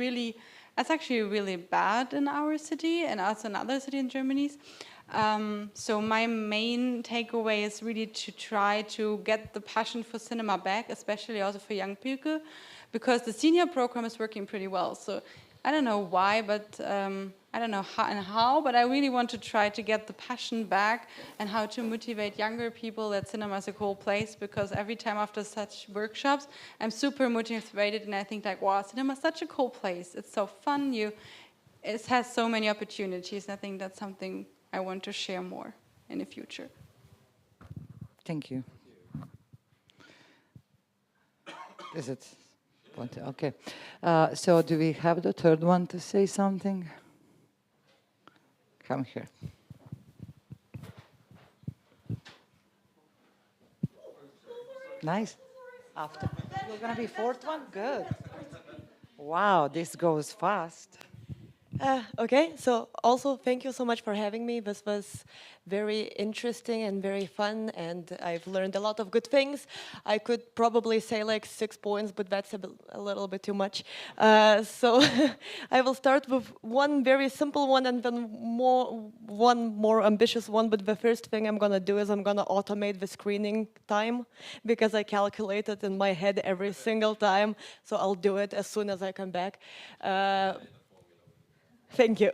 actually really bad in our city and also in other cities in Germany. So my main takeaway is really to try to get the passion for cinema back, especially also for young people, because the senior program is working pretty well. So I don't know why, but I don't know how, but I really want to try to get the passion back and how to motivate younger people that cinema is a cool place, because every time after such workshops, I'm super motivated and I think like, wow, cinema is such a cool place. It's so fun. It has so many opportunities. I think that's something I want to share more in the future. Thank you. Is it? Okay. So do we have the third one to say something? Come here. Nice. After. You're going to be fourth one? Good. Wow, this goes fast. Okay, so also thank you so much for having me. This was very interesting and very fun, and I've learned a lot of good things. I could probably say like 6 points, but that's a little bit too much. So I will start with one very simple one and then one more ambitious one. But the first thing I'm gonna do is I'm gonna automate the screening time, because I calculate it in my head every single time. So I'll do it as soon as I come back. Thank you.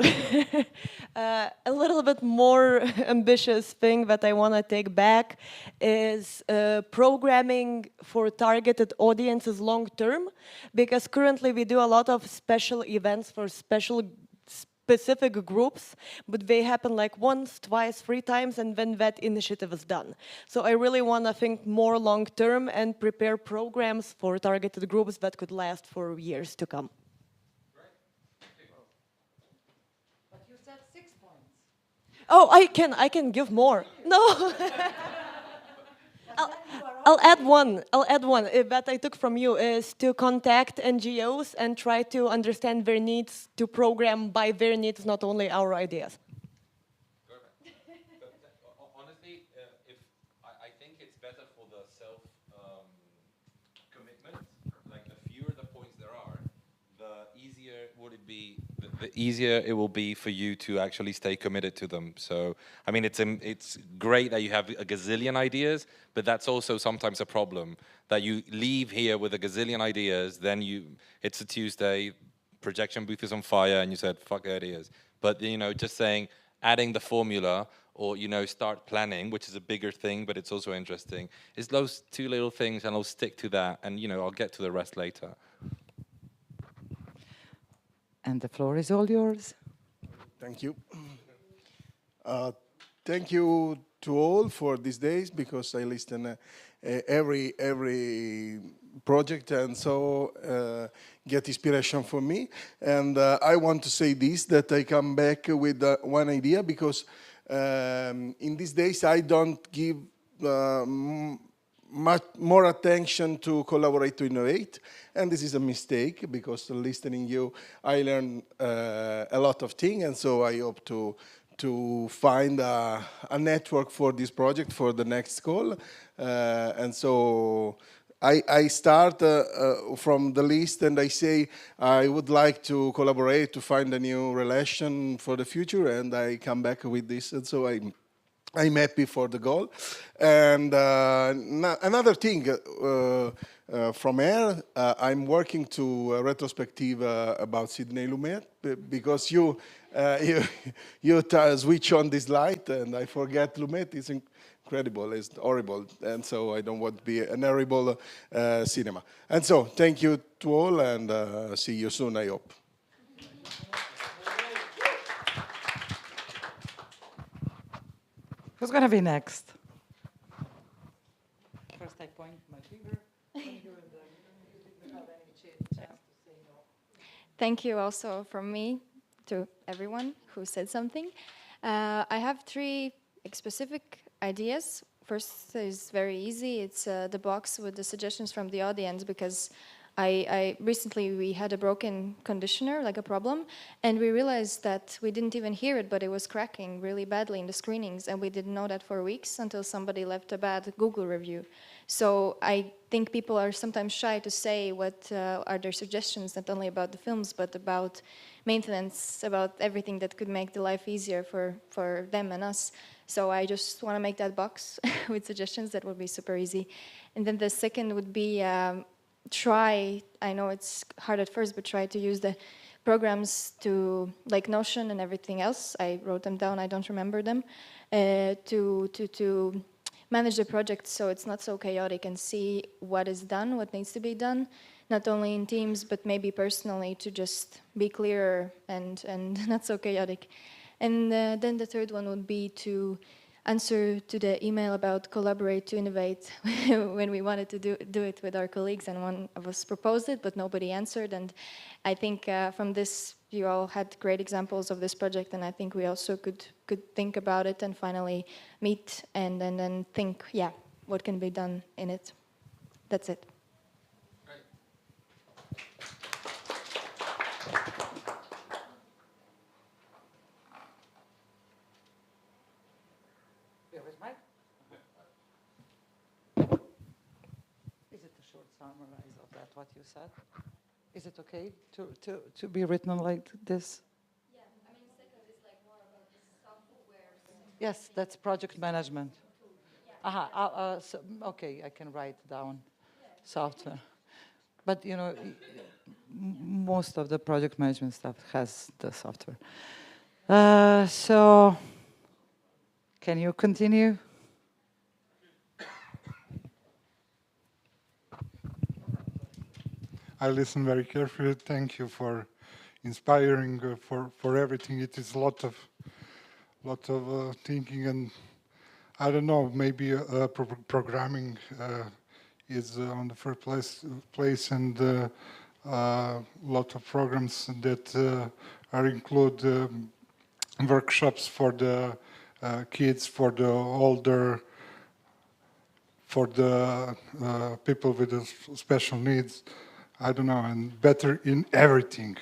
A little bit more ambitious thing that I want to take back is programming for targeted audiences long term, because currently we do a lot of special events for specific groups, but they happen like once, twice, 3 times, and then that initiative is done. So I really want to think more long term and prepare programs for targeted groups that could last for years to come. Oh, I can give more. No. I'll add one. That I took from you is to contact NGOs and try to understand their needs, to program by their needs, not only our ideas. Honestly, I think it's better for the commitment. Like the fewer the points there are, the easier would it be. The easier it will be for you to actually stay committed to them. So, I mean, it's great that you have a gazillion ideas, but that's also sometimes a problem, that you leave here with a gazillion ideas, then it's a Tuesday, projection booth is on fire, and you said, fuck ideas. But, just saying, adding the formula, or, start planning, which is a bigger thing, but it's also interesting, is those 2 little things, and I'll stick to that, and, I'll get to the rest later. And the floor is all yours. Thank you. Thank you to all for these days, because I listen every project, and so get inspiration for me. And I want to say this, that I come back with one idea, because in these days I don't give much more attention to collaborate to innovate, and this is a mistake, because listening you I learned a lot of things, and so I hope to find a network for this project for the next call, and so I start from the list, and I say I would like to collaborate to find a new relation for the future, and I come back with this, and so I'm happy for the goal. And another thing, from here, I'm working to a retrospective about Sidney Lumet, because you switch on this light, and I forget Lumet. It's incredible, it's horrible, and so I don't want to be an horrible cinema. And so, thank you to all, and see you soon, I hope. Who's going to be next? First I point my finger. Thank you also from me to everyone who said something. I have 3 specific ideas. First is very easy. It's the box with the suggestions from the audience, because I recently we had a broken conditioner, like a problem, and we realized that we didn't even hear it, but it was cracking really badly in the screenings, and we didn't know that for weeks until somebody left a bad Google review. So I think people are sometimes shy to say what are their suggestions, not only about the films, but about maintenance, about everything that could make the life easier for them and us. So I just want to make that box with suggestions. That would be super easy. And then the second would be try, I know it's hard at first, but try to use the programs to, like Notion and everything else. I wrote them down, I don't remember them, to manage the project so it's not so chaotic and see what is done, what needs to be done, not only in teams, but maybe personally to just be clearer and not so chaotic. And then the third one would be to answer to the email about collaborate to innovate when we wanted to do it with our colleagues, and one of us proposed it, but nobody answered. And I think from this, you all had great examples of this project, and I think we also could think about it and finally meet and then think, yeah, what can be done in it. That's it. Is it a short summary of that, what you said? Is it okay to be written like this? Yeah, I mean, second is like more about the software. Yes, that's project management. Aha, so, okay, I can write down software. But, you know, most of the project management stuff has the software. So, can you continue? I listen very carefully. Thank you for inspiring for everything. It is a lot of thinking, and I don't know. Maybe programming is on the first place, and a lot of programs that are include workshops for the kids, for the older, for the people with the special needs. I don't know, and better in everything.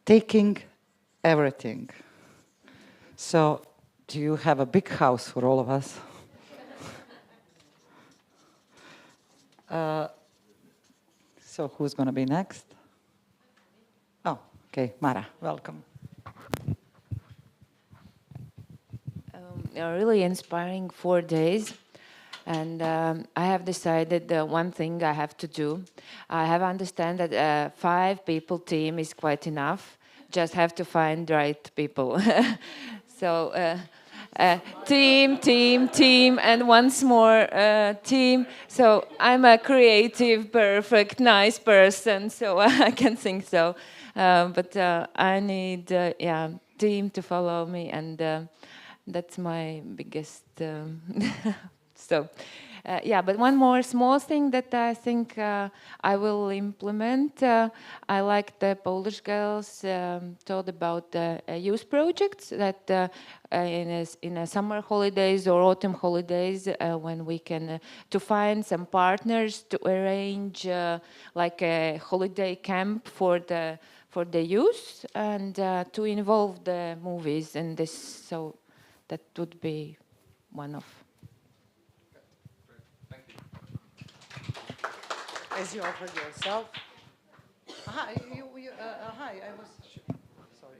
Taking everything. So, do you have a big house for all of us? So, who's going to be next? Oh, okay, Mara, welcome. Really inspiring 4 days. And I have decided one thing I have to do. I have understand that a 5 people team is quite enough. Just have to find right people. So team, and once more team. So I'm a creative, perfect, nice person, so I can think so. But I need team to follow me, and that's my biggest. So, but one more small thing that I think I will implement. I like the Polish girls told about the youth projects that in a summer holidays or autumn holidays when we can to find some partners to arrange like a holiday camp for the youth and to involve the movies in this. So that would be one of. As you offered yourself. Hi, hi, I was. Sorry.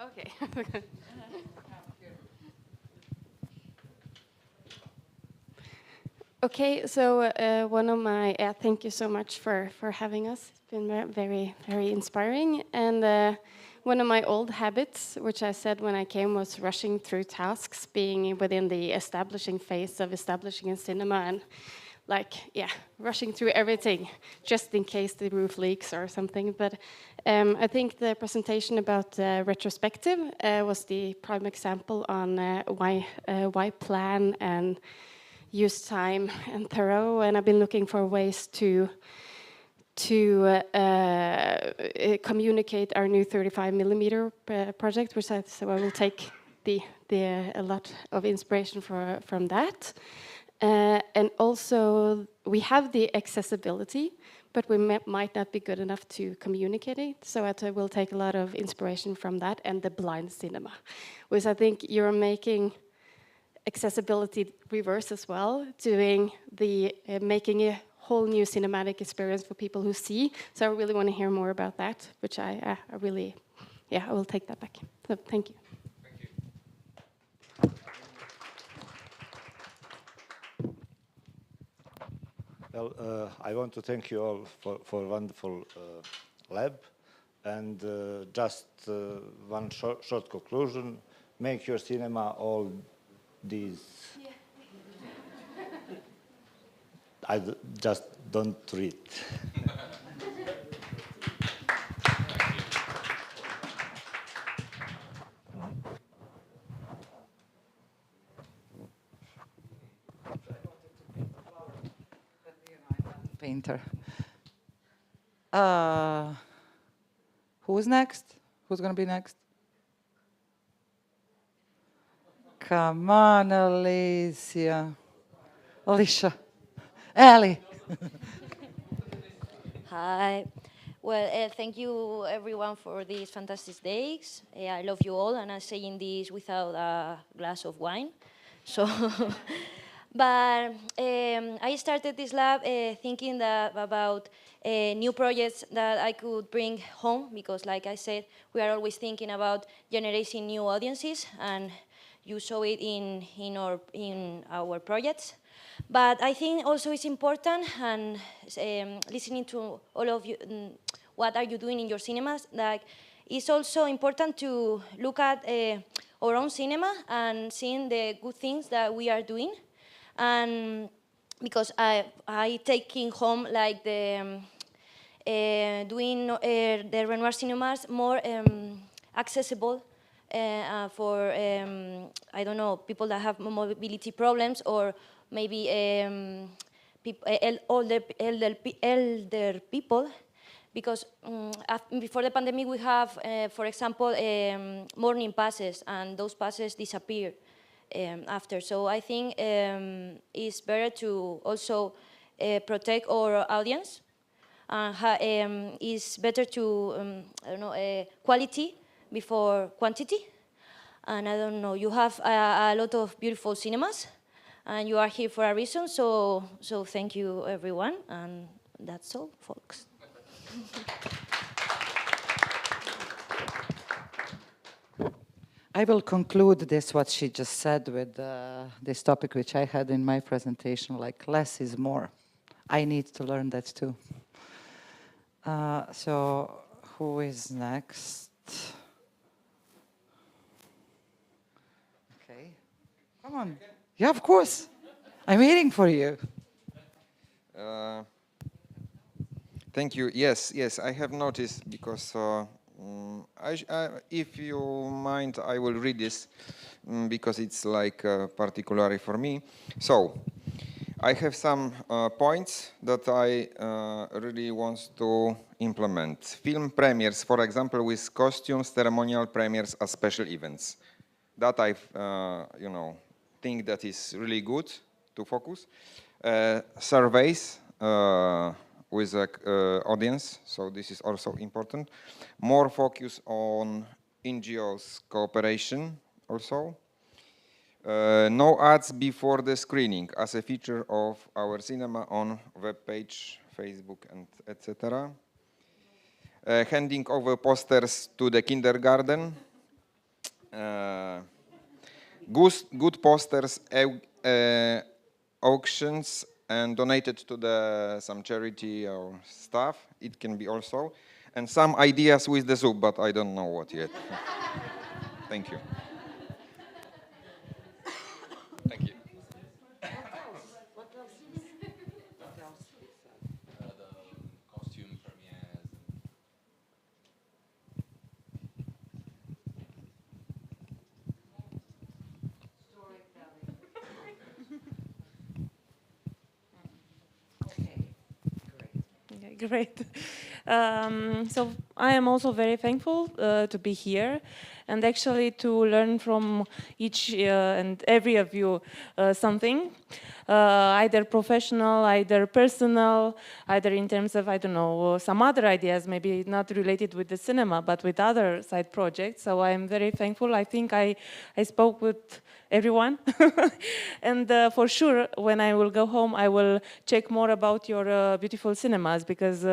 Okay. Okay, so one of my, thank you so much for having us. It's been very, very inspiring. And one of my old habits, which I said when I came, was rushing through tasks, being within the establishing phase of establishing a cinema, and rushing through everything, just in case the roof leaks or something. But I think the presentation about retrospective was the prime example on why plan and use time and thorough, and I've been looking for ways to communicate our new 35mm project, which I will take a lot of inspiration from that. And also, we have the accessibility, but we might not be good enough to communicate it. So I will take a lot of inspiration from that and the blind cinema, which I think you're making accessibility reverse as well, doing making a whole new cinematic experience for people who see. So I really want to hear more about that, which I really yeah, I will take that back. So thank you. Well, I want to thank you all for a wonderful lab. And just one short conclusion, make your cinema all these. Just don't read. Painter. Who's next? Who's going to be next? Come on, Alicia. Alicia. Ali. Hi. Well, thank you everyone for these fantastic days. I love you all, and I'm saying this without a glass of wine. So, but I started this lab thinking that about new projects that I could bring home, because like I said, we are always thinking about generating new audiences, and you saw it in our projects. But I think also it's important, and listening to all of you, what are you doing in your cinemas, like it's also important to look at our own cinema and seeing the good things that we are doing. And because I taking home like the doing the Renoir cinemas more accessible for I don't know, people that have mobility problems, or maybe elder people, because before the pandemic we have, for example, morning passes, and those passes disappear after. So I think it's better to also protect our audience. It's better to I don't know, quality before quantity. And I don't know, you have a lot of beautiful cinemas, and you are here for a reason. So thank you everyone, and that's all, folks. I will conclude this, what she just said, with this topic which I had in my presentation, like less is more. I need to learn that too. So who is next? Okay, come on. Yeah, of course. I'm waiting for you. Thank you. Yes, I have noticed, because if you mind, I will read this because it's like particularly for me. So, I have some points that I really want to implement. Film premieres, for example, with costumes, ceremonial premieres as special events. That I, think that is really good to focus. Surveys with the audience, so this is also important. More focus on NGOs cooperation also. No ads before the screening as a feature of our cinema on web page, Facebook, and etc. Handing over posters to the kindergarten. Good posters, auctions, and donated to some charity or stuff. It can be also. And some ideas with the Zoom, but I don't know what yet. Thank you. Thank you. What else? The costume premieres. Okay, great. So I am also very thankful to be here, and actually to learn from each and every of you something, either professional, either personal, either in terms of, I don't know, some other ideas, maybe not related with the cinema, but with other side projects. So I am very thankful. I think I spoke with everyone. And for sure, when I will go home, I will check more about your beautiful cinemas, because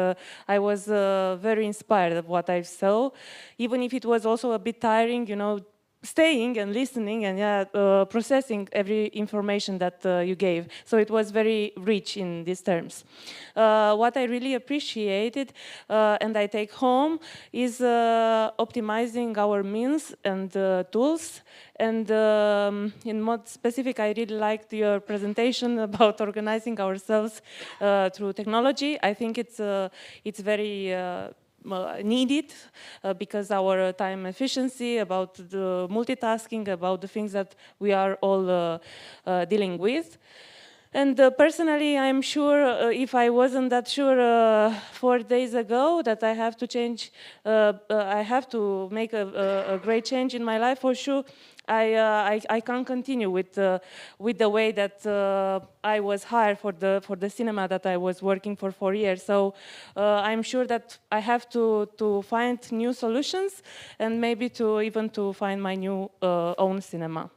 I was very inspired of what I saw, even if it was also a bit tiring, you know, staying and listening and processing every information that you gave. So it was very rich in these terms. What I really appreciated and I take home is optimizing our means and tools. And in more specific, I really liked your presentation about organizing ourselves through technology. I think it's very needed because our time efficiency, about the multitasking, about the things that we are all dealing with. And personally, I'm sure if I wasn't that sure 4 days ago that I have to change, I have to make a great change in my life, for sure, I can't continue with the way that I was hired for the cinema that I was working for 4 years. So I'm sure that I have to find new solutions and maybe even to find my new own cinema.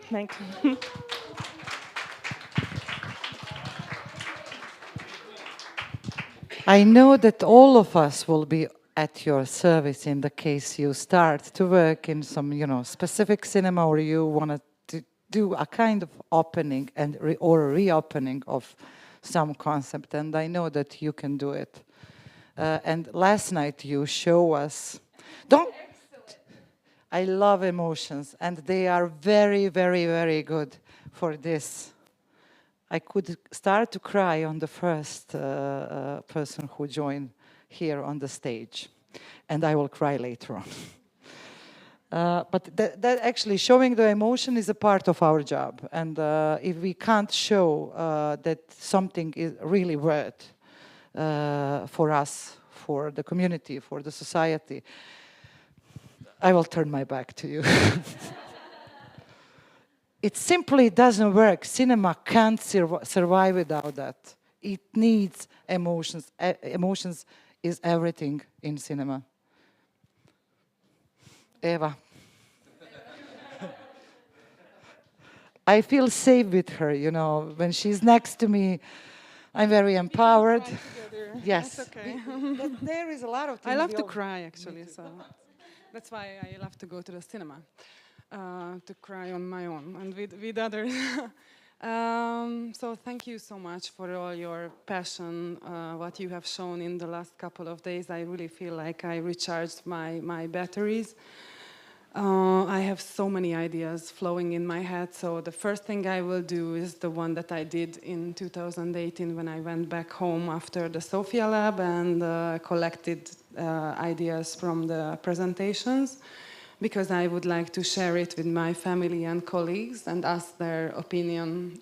Thank you. I know that all of us will be at your service in the case you start to work in some, specific cinema, or you want to do a kind of opening or reopening of some concept. And I know that you can do it. And last night you show us. I love emotions, and they are very, very, very good for this. I could start to cry on the first person who joined here on the stage, and I will cry later on. But that actually showing the emotion is a part of our job, and if we can't show that something is really worth for us, for the community, for the society, I will turn my back to you. It simply doesn't work. Cinema can't survive without that. It needs emotions. Emotions is everything in cinema. Eva. I feel safe with her, when she's next to me, I'm very empowered. Yes. That's okay. There is a lot of things. I love to cry, actually, so that's why I love to go to the cinema. To cry on my own and with others. So thank you so much for all your passion, what you have shown in the last couple of days. I really feel like I recharged my batteries. I have so many ideas flowing in my head, so the first thing I will do is the one that I did in 2018 when I went back home after the Sophia Lab and collected ideas from the presentations, because I would like to share it with my family and colleagues and ask their opinion,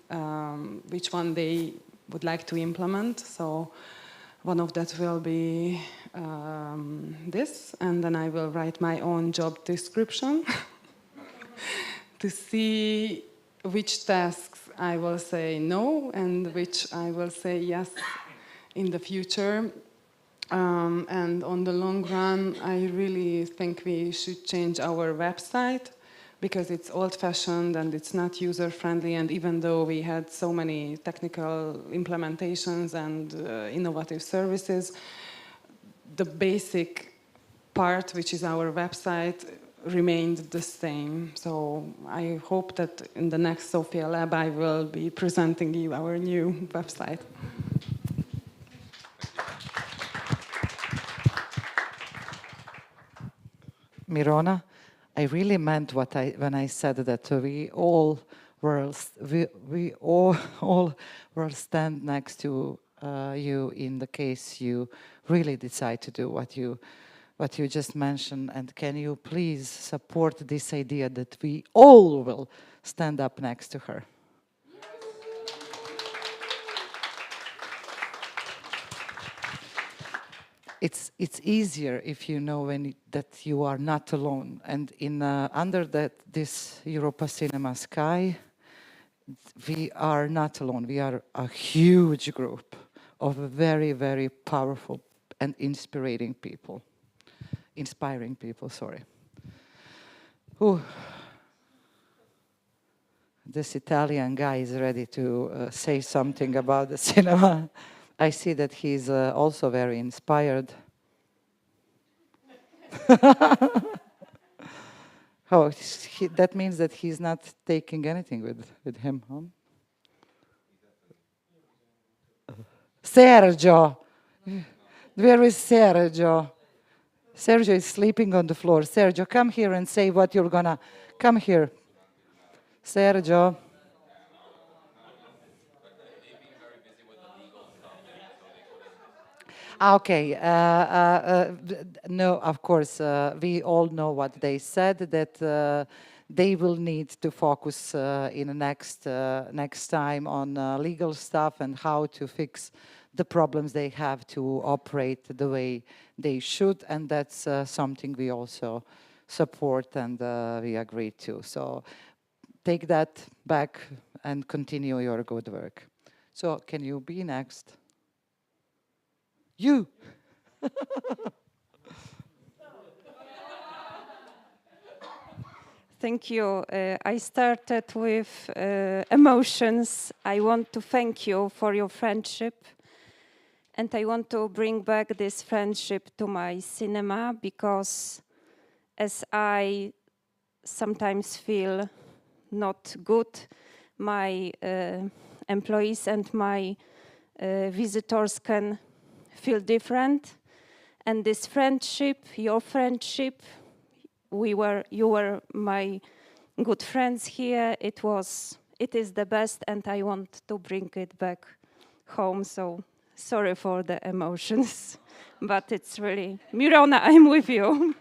which one they would like to implement. So one of that will be this, and then I will write my own job description to see which tasks I will say no and which I will say yes in the future. And on the long run, I really think we should change our website, because it's old-fashioned and it's not user-friendly, and even though we had so many technical implementations and innovative services, the basic part, which is our website, remained the same. So I hope that in the next Sophia Lab I will be presenting you our new website. Mirona, I really meant when I said that we all will stand next to you in the case you really decide to do what you just mentioned. And can you please support this idea that we all will stand up next to her? It's easier if you know that you are not alone. And under this Europa Cinema sky, we are not alone. We are a huge group of very, very powerful and inspiring people. Sorry. Ooh. this Italian guy is ready to say something about the cinema. I see that he's also very inspired. Oh, that means that he's not taking anything with him, huh? Sergio! Where is Sergio? Sergio is sleeping on the floor. Sergio, come here and say what you're gonna... Come here. Sergio. Okay. No, of course, we all know what they said, that they will need to focus in the next time on legal stuff and how to fix the problems they have to operate the way they should, and that's something we also support and we agree to. So take that back and continue your good work. So can you be next? You. Thank you. I started with emotions. I want to thank you for your friendship. And I want to bring back this friendship to my cinema, because as I sometimes feel not good, my employees and my visitors can feel different. And this friendship, your friendship, you were my good friends here. It is the best, and I want to bring it back home. So sorry for the emotions, but it's really, Mirona, I'm with you.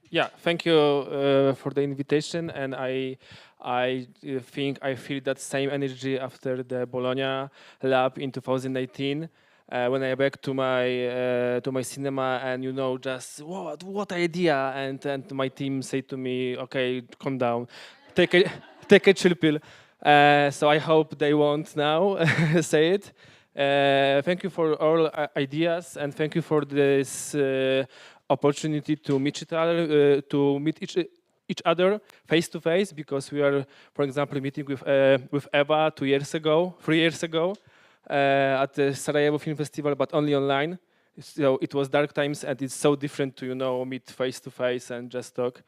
Yeah, thank you for the invitation, and I think I feel that same energy after the Bologna lab in 2018. When I back to my cinema, and just what idea, and my team say to me, okay, calm down, take a chill pill. So I hope they won't now say it. Thank you for all ideas, and thank you for this opportunity to meet each other face to face, because we are, for example, meeting with Eva 3 years ago at the Sarajevo Film Festival, but only online. So it was dark times, and it's so different to meet face to face and just talk.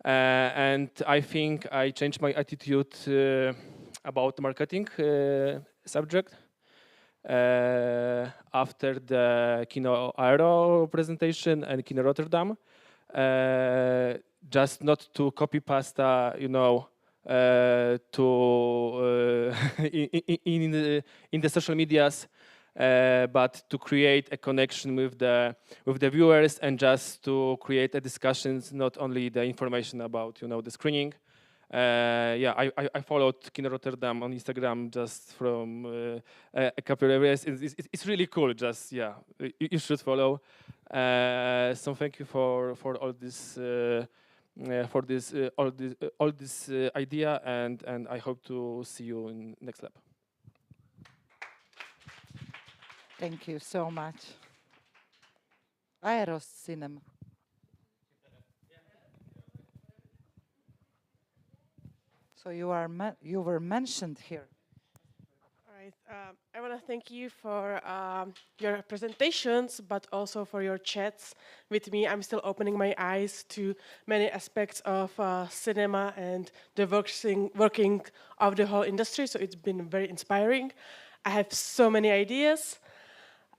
And I think I changed my attitude about marketing subject. After the Kino Aero presentation and Kino Rotterdam, just not to copy pasta, in the social medias, but to create a connection with the viewers, and just to create a discussions, not only the information about the screening. I followed Kino Rotterdam on Instagram just from a couple of years. It's really cool. Just you should follow. So thank you for all this all this idea, and I hope to see you in next lab. Thank you so much. Europa Cinemas. So you were mentioned here. All right. I want to thank you for your presentations, but also for your chats with me. I'm still opening my eyes to many aspects of cinema and the working of the whole industry. So it's been very inspiring. I have so many ideas.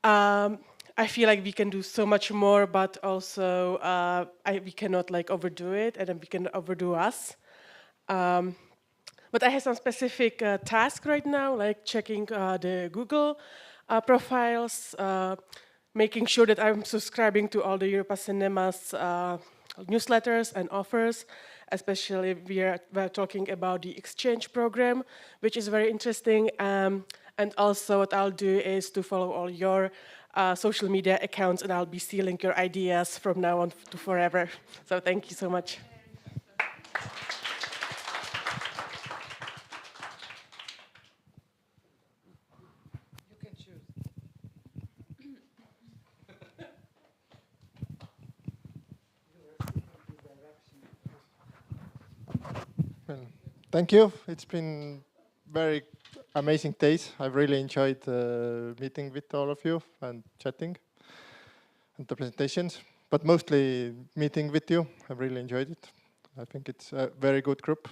I feel like we can do so much more, but also we cannot overdo it, and then we can overdo us. But I have some specific tasks right now, like checking the Google profiles, making sure that I'm subscribing to all the Europa Cinemas newsletters and offers, especially we're talking about the exchange program, which is very interesting. And also what I'll do is to follow all your social media accounts, and I'll be stealing your ideas from now on to forever. So thank you so much. Well, thank you. It's been very amazing days. I've really enjoyed meeting with all of you and chatting and the presentations, but mostly meeting with you. I've really enjoyed it. I think it's a very good group.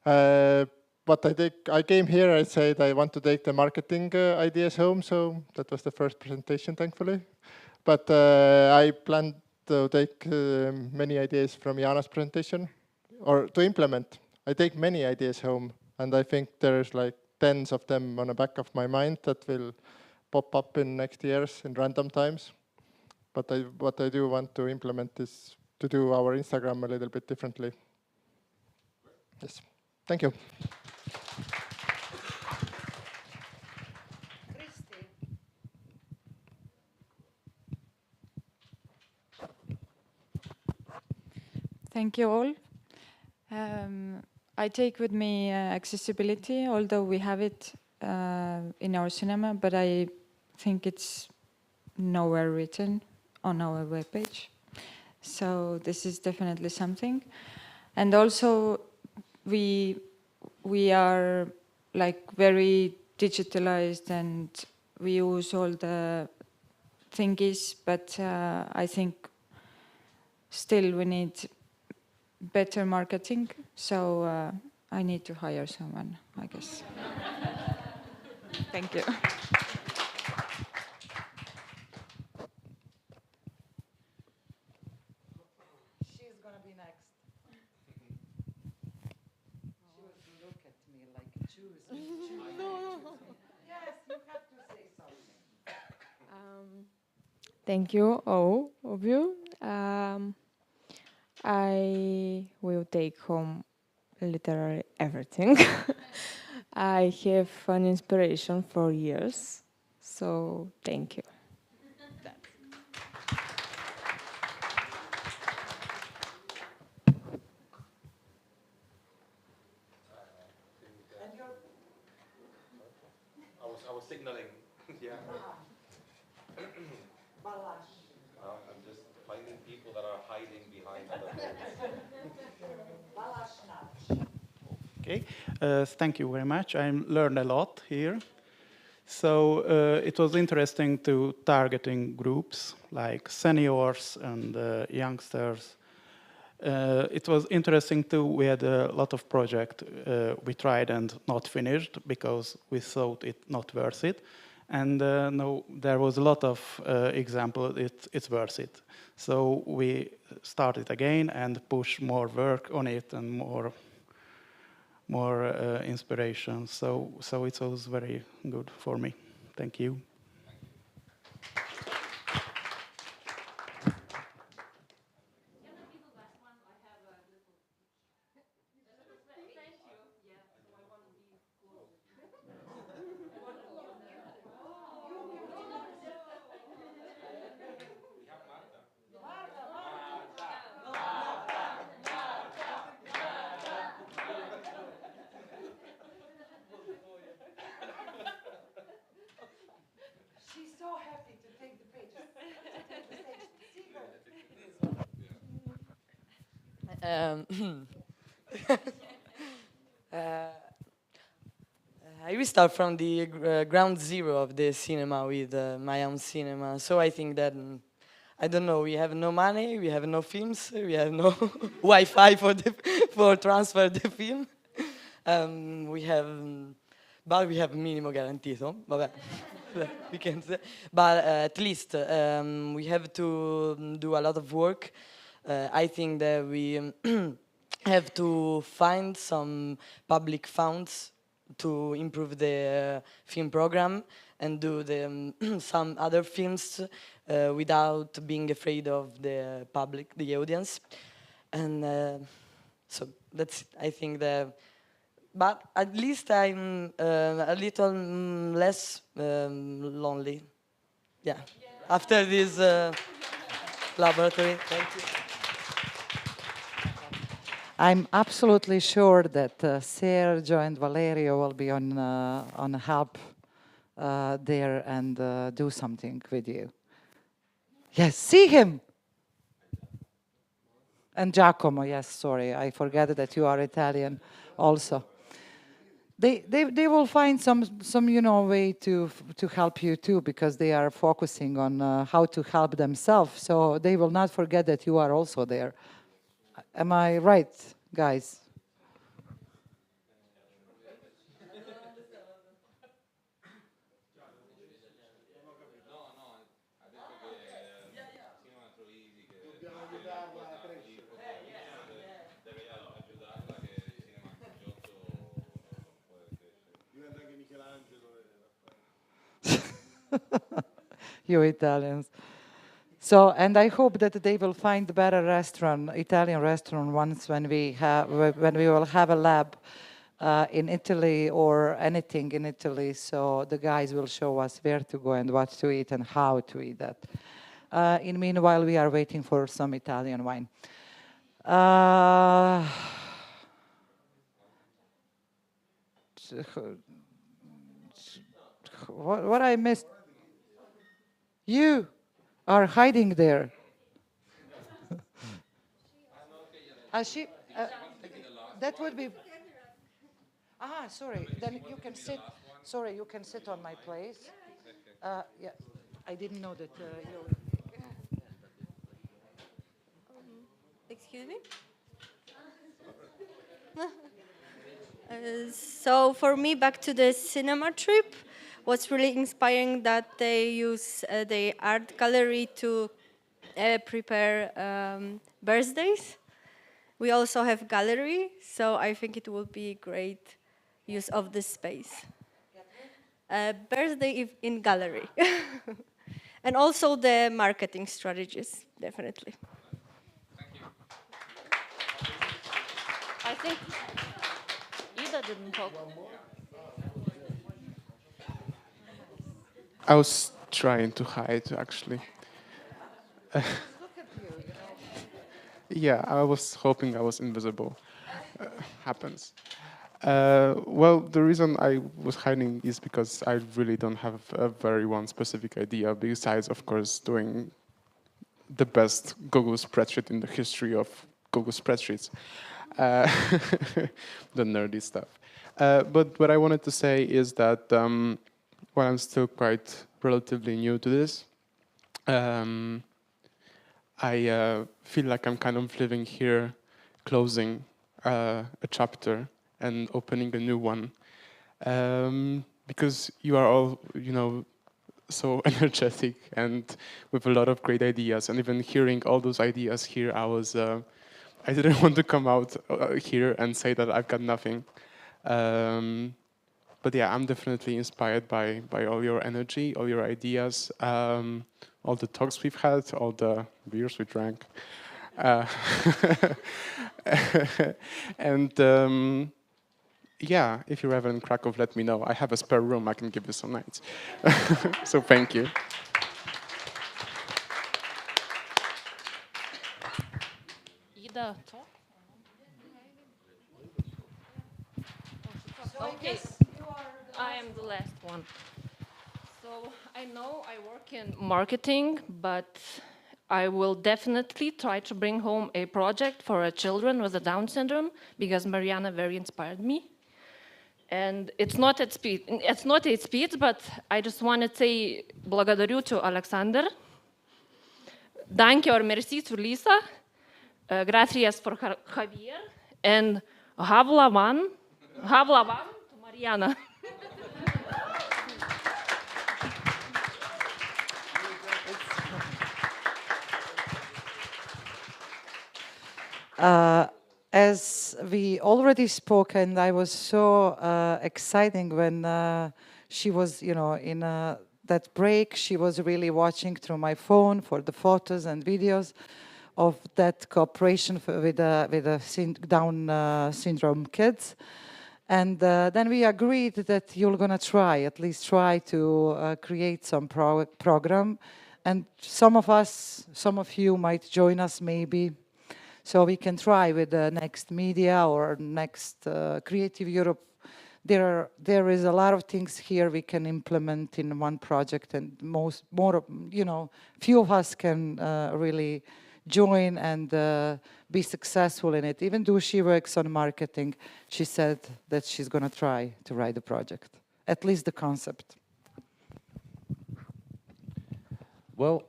But I came here, I said I want to take the marketing ideas home, so that was the first presentation, thankfully. But I plan to take many ideas from Jana's presentation, or to implement. I take many ideas home, and I think there's like tens of them on the back of my mind that will pop up in next years in random times. But what I do want to implement is to do our Instagram a little bit differently. Yes, thank you. Thank you all. I take with me accessibility, although we have it in our cinema, but I think it's nowhere written on our webpage. So this is definitely something. And also we are like very digitalized and we use all the thingies, but I think still we need better marketing, so I need to hire someone, I guess. Thank you. She's gonna be next. She will look at me like, choose me, choose me. Yes, you have to say something. Thank you, all of you. I will take home literally everything. I have an inspiration for years, so thank you. I was signaling. Yeah. I'm just finding people that are hiding behind other Okay, thank you very much. I learned a lot here. So it was interesting to targeting groups like seniors and youngsters. It was interesting too, we had a lot of projects we tried and not finished because we thought it not worth it. And no, there was a lot of example it's worth it. So we started again and push more work on it and more inspiration. So it was very good for me. Thank you. She's so happy to take the pages. I will start from the ground zero of the cinema with my own cinema. So I think that, I don't know, we have no money, we have no films, we have no Wi-Fi for transfer the film. But we have minimo garantito. Vabbè. We can say. But at least we have to do a lot of work. I think that we have to find some public funds to improve the film program and do some other films without being afraid of the public, the audience. And so that's, I think, but at least I'm a little less lonely. Yeah. After this laboratory, thank you. I'm absolutely sure that Sergio and Valerio will be on help there and do something with you. Yes, see him. And Giacomo, yes, sorry, I forgot that you are Italian also. They will find some way to help you too, because they are focusing on how to help themselves. So they will not forget that you are also there. Am I right, guys? You Italians. So, and I hope that they will find better restaurant, Italian restaurant, once when we will have a lab in Italy or anything in Italy. So the guys will show us where to go and what to eat and how to eat that. In meanwhile, we are waiting for some Italian wine. What I missed? You are hiding there. That would be. Sorry. Then you can sit. Sorry, you can sit on my place. Yeah, I didn't know that you. Excuse me? So for me, back to the cinema trip, what's really inspiring that they use the art gallery to prepare birthdays. We also have gallery, so I think it will be great use of this space. Birthday in gallery. And also the marketing strategies, definitely. I think Ida didn't talk. I was trying to hide, actually. Yeah, I was hoping I was invisible. Happens. Well, the reason I was hiding is because I really don't have a very one specific idea, besides, of course, doing the best Google spreadsheet in the history of Google spreadsheets. The nerdy stuff. But what I wanted to say is that while I'm still quite relatively new to this, I feel like I'm kind of living here, closing a chapter and opening a new one, because you are all, so energetic and with a lot of great ideas. And even hearing all those ideas here, I didn't want to come out here and say that I've got nothing. But yeah, I'm definitely inspired by all your energy, all your ideas, all the talks we've had, all the beers we drank. And yeah, if you're ever in Krakow, let me know. I have a spare room. I can give you some nights. So thank you. Ida, talk. Okay, I am the last one. So I know I work in marketing, but I will definitely try to bring home a project for children with a Down syndrome, because Mariana very inspired me. And it's not at speed, but I just want to say благодарю to Alexander. Danke or merci to Lisa. Gracias for Javier. And habla van to Mariana. As we already spoke, and I was so exciting when she was, in that break, she was really watching through my phone for the photos and videos of that cooperation with the Down syndrome kids. And then we agreed that you're going to at least try to create some program. And some of you might join us maybe. So we can try with the next media or next Creative Europe. There is a lot of things here we can implement in one project, and few of us can really join and be successful in it. Even though she works on marketing, she said that she's going to try to write the project, at least the concept. Well,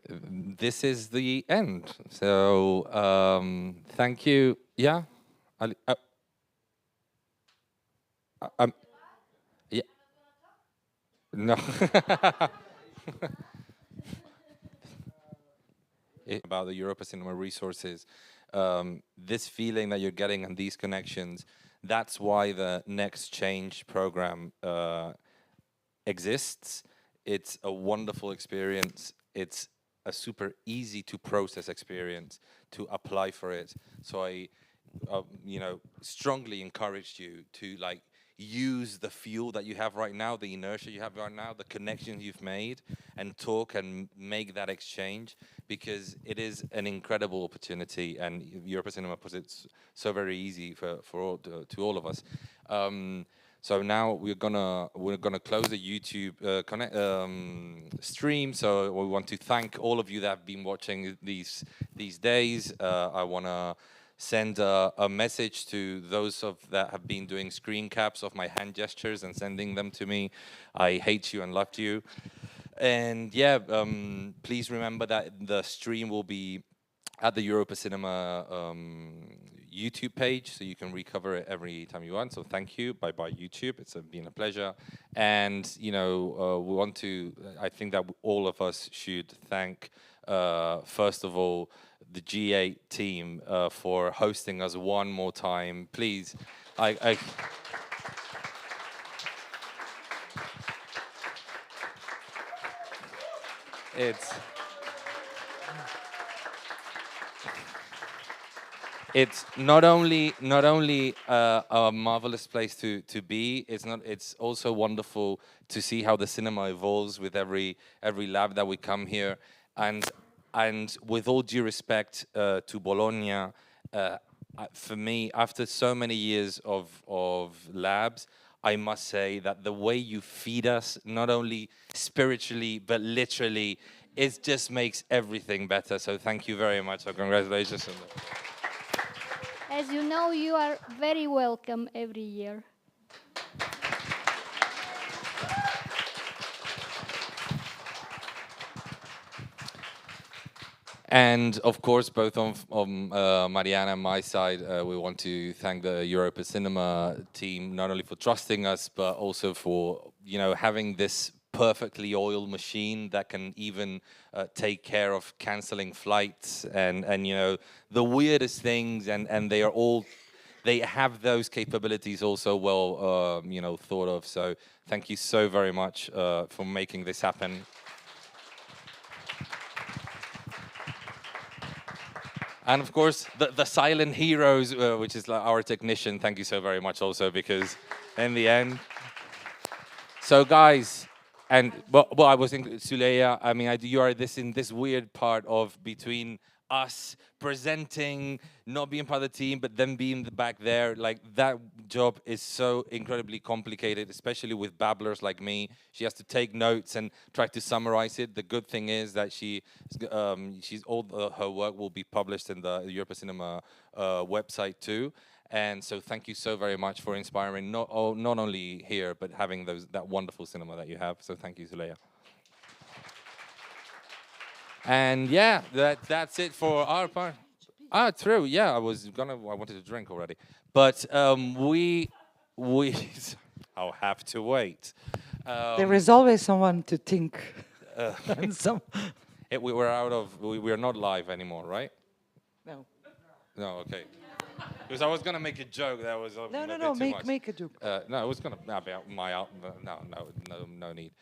this is the end. So thank you. Yeah. Yeah. No. About the Europa Cinema resources, this feeling that you're getting and these connections, that's why the Next Change program exists. It's a wonderful experience. It's a super easy to process experience to apply for it. So I, strongly encouraged you to use the fuel that you have right now, the inertia you have right now, the connections you've made, and talk and make that exchange, because it is an incredible opportunity, and Europa Cinema puts it so very easy for all of us. So now we're gonna close the YouTube stream. So we want to thank all of you that have been watching these days. I wanna send a message to those that have been doing screen caps of my hand gestures and sending them to me. I hate you and love you. And yeah, please remember that the stream will be at the Europa Cinema YouTube page, so you can recover it every time you want. So thank you. Bye-bye, YouTube. It's been a pleasure. And, we want to, I think that all of us should thank, first of all, the G8 team for hosting us one more time. Please, it's not only a marvelous place to be. It's also wonderful to see how the cinema evolves with every lab that we come here. And with all due respect to Bologna, for me, after so many years of labs, I must say that the way you feed us, not only spiritually but literally, it just makes everything better. So thank you very much. So congratulations. As you know, you are very welcome every year. And of course, both on Mariana and my side, we want to thank the Europa Cinema team, not only for trusting us, but also for having this perfectly oiled machine that can even take care of canceling flights and the weirdest things, and they have those capabilities also well thought of. So thank you so very much for making this happen. And of course, the silent heroes, which is our technician. Thank you so very much also, because in the end. So guys, and well, I was thinking, Suleya, I mean, you are in this weird part of between us presenting, not being part of the team, but then being back there. Like, that job is so incredibly complicated, especially with babblers like me. She has to take notes and try to summarize it. The good thing is that her work will be published in the Europa Cinema website too. And so thank you so very much for inspiring not only here, but having that wonderful cinema that you have. So thank you, Suleya. And yeah, that's it for our part. True. Yeah, I wanted to drink already, but I'll have to wait. There is always someone to think. We are not live anymore, right? No. No. Okay. Because I was gonna make a joke that was no. Make a joke. No, I was gonna about my no need.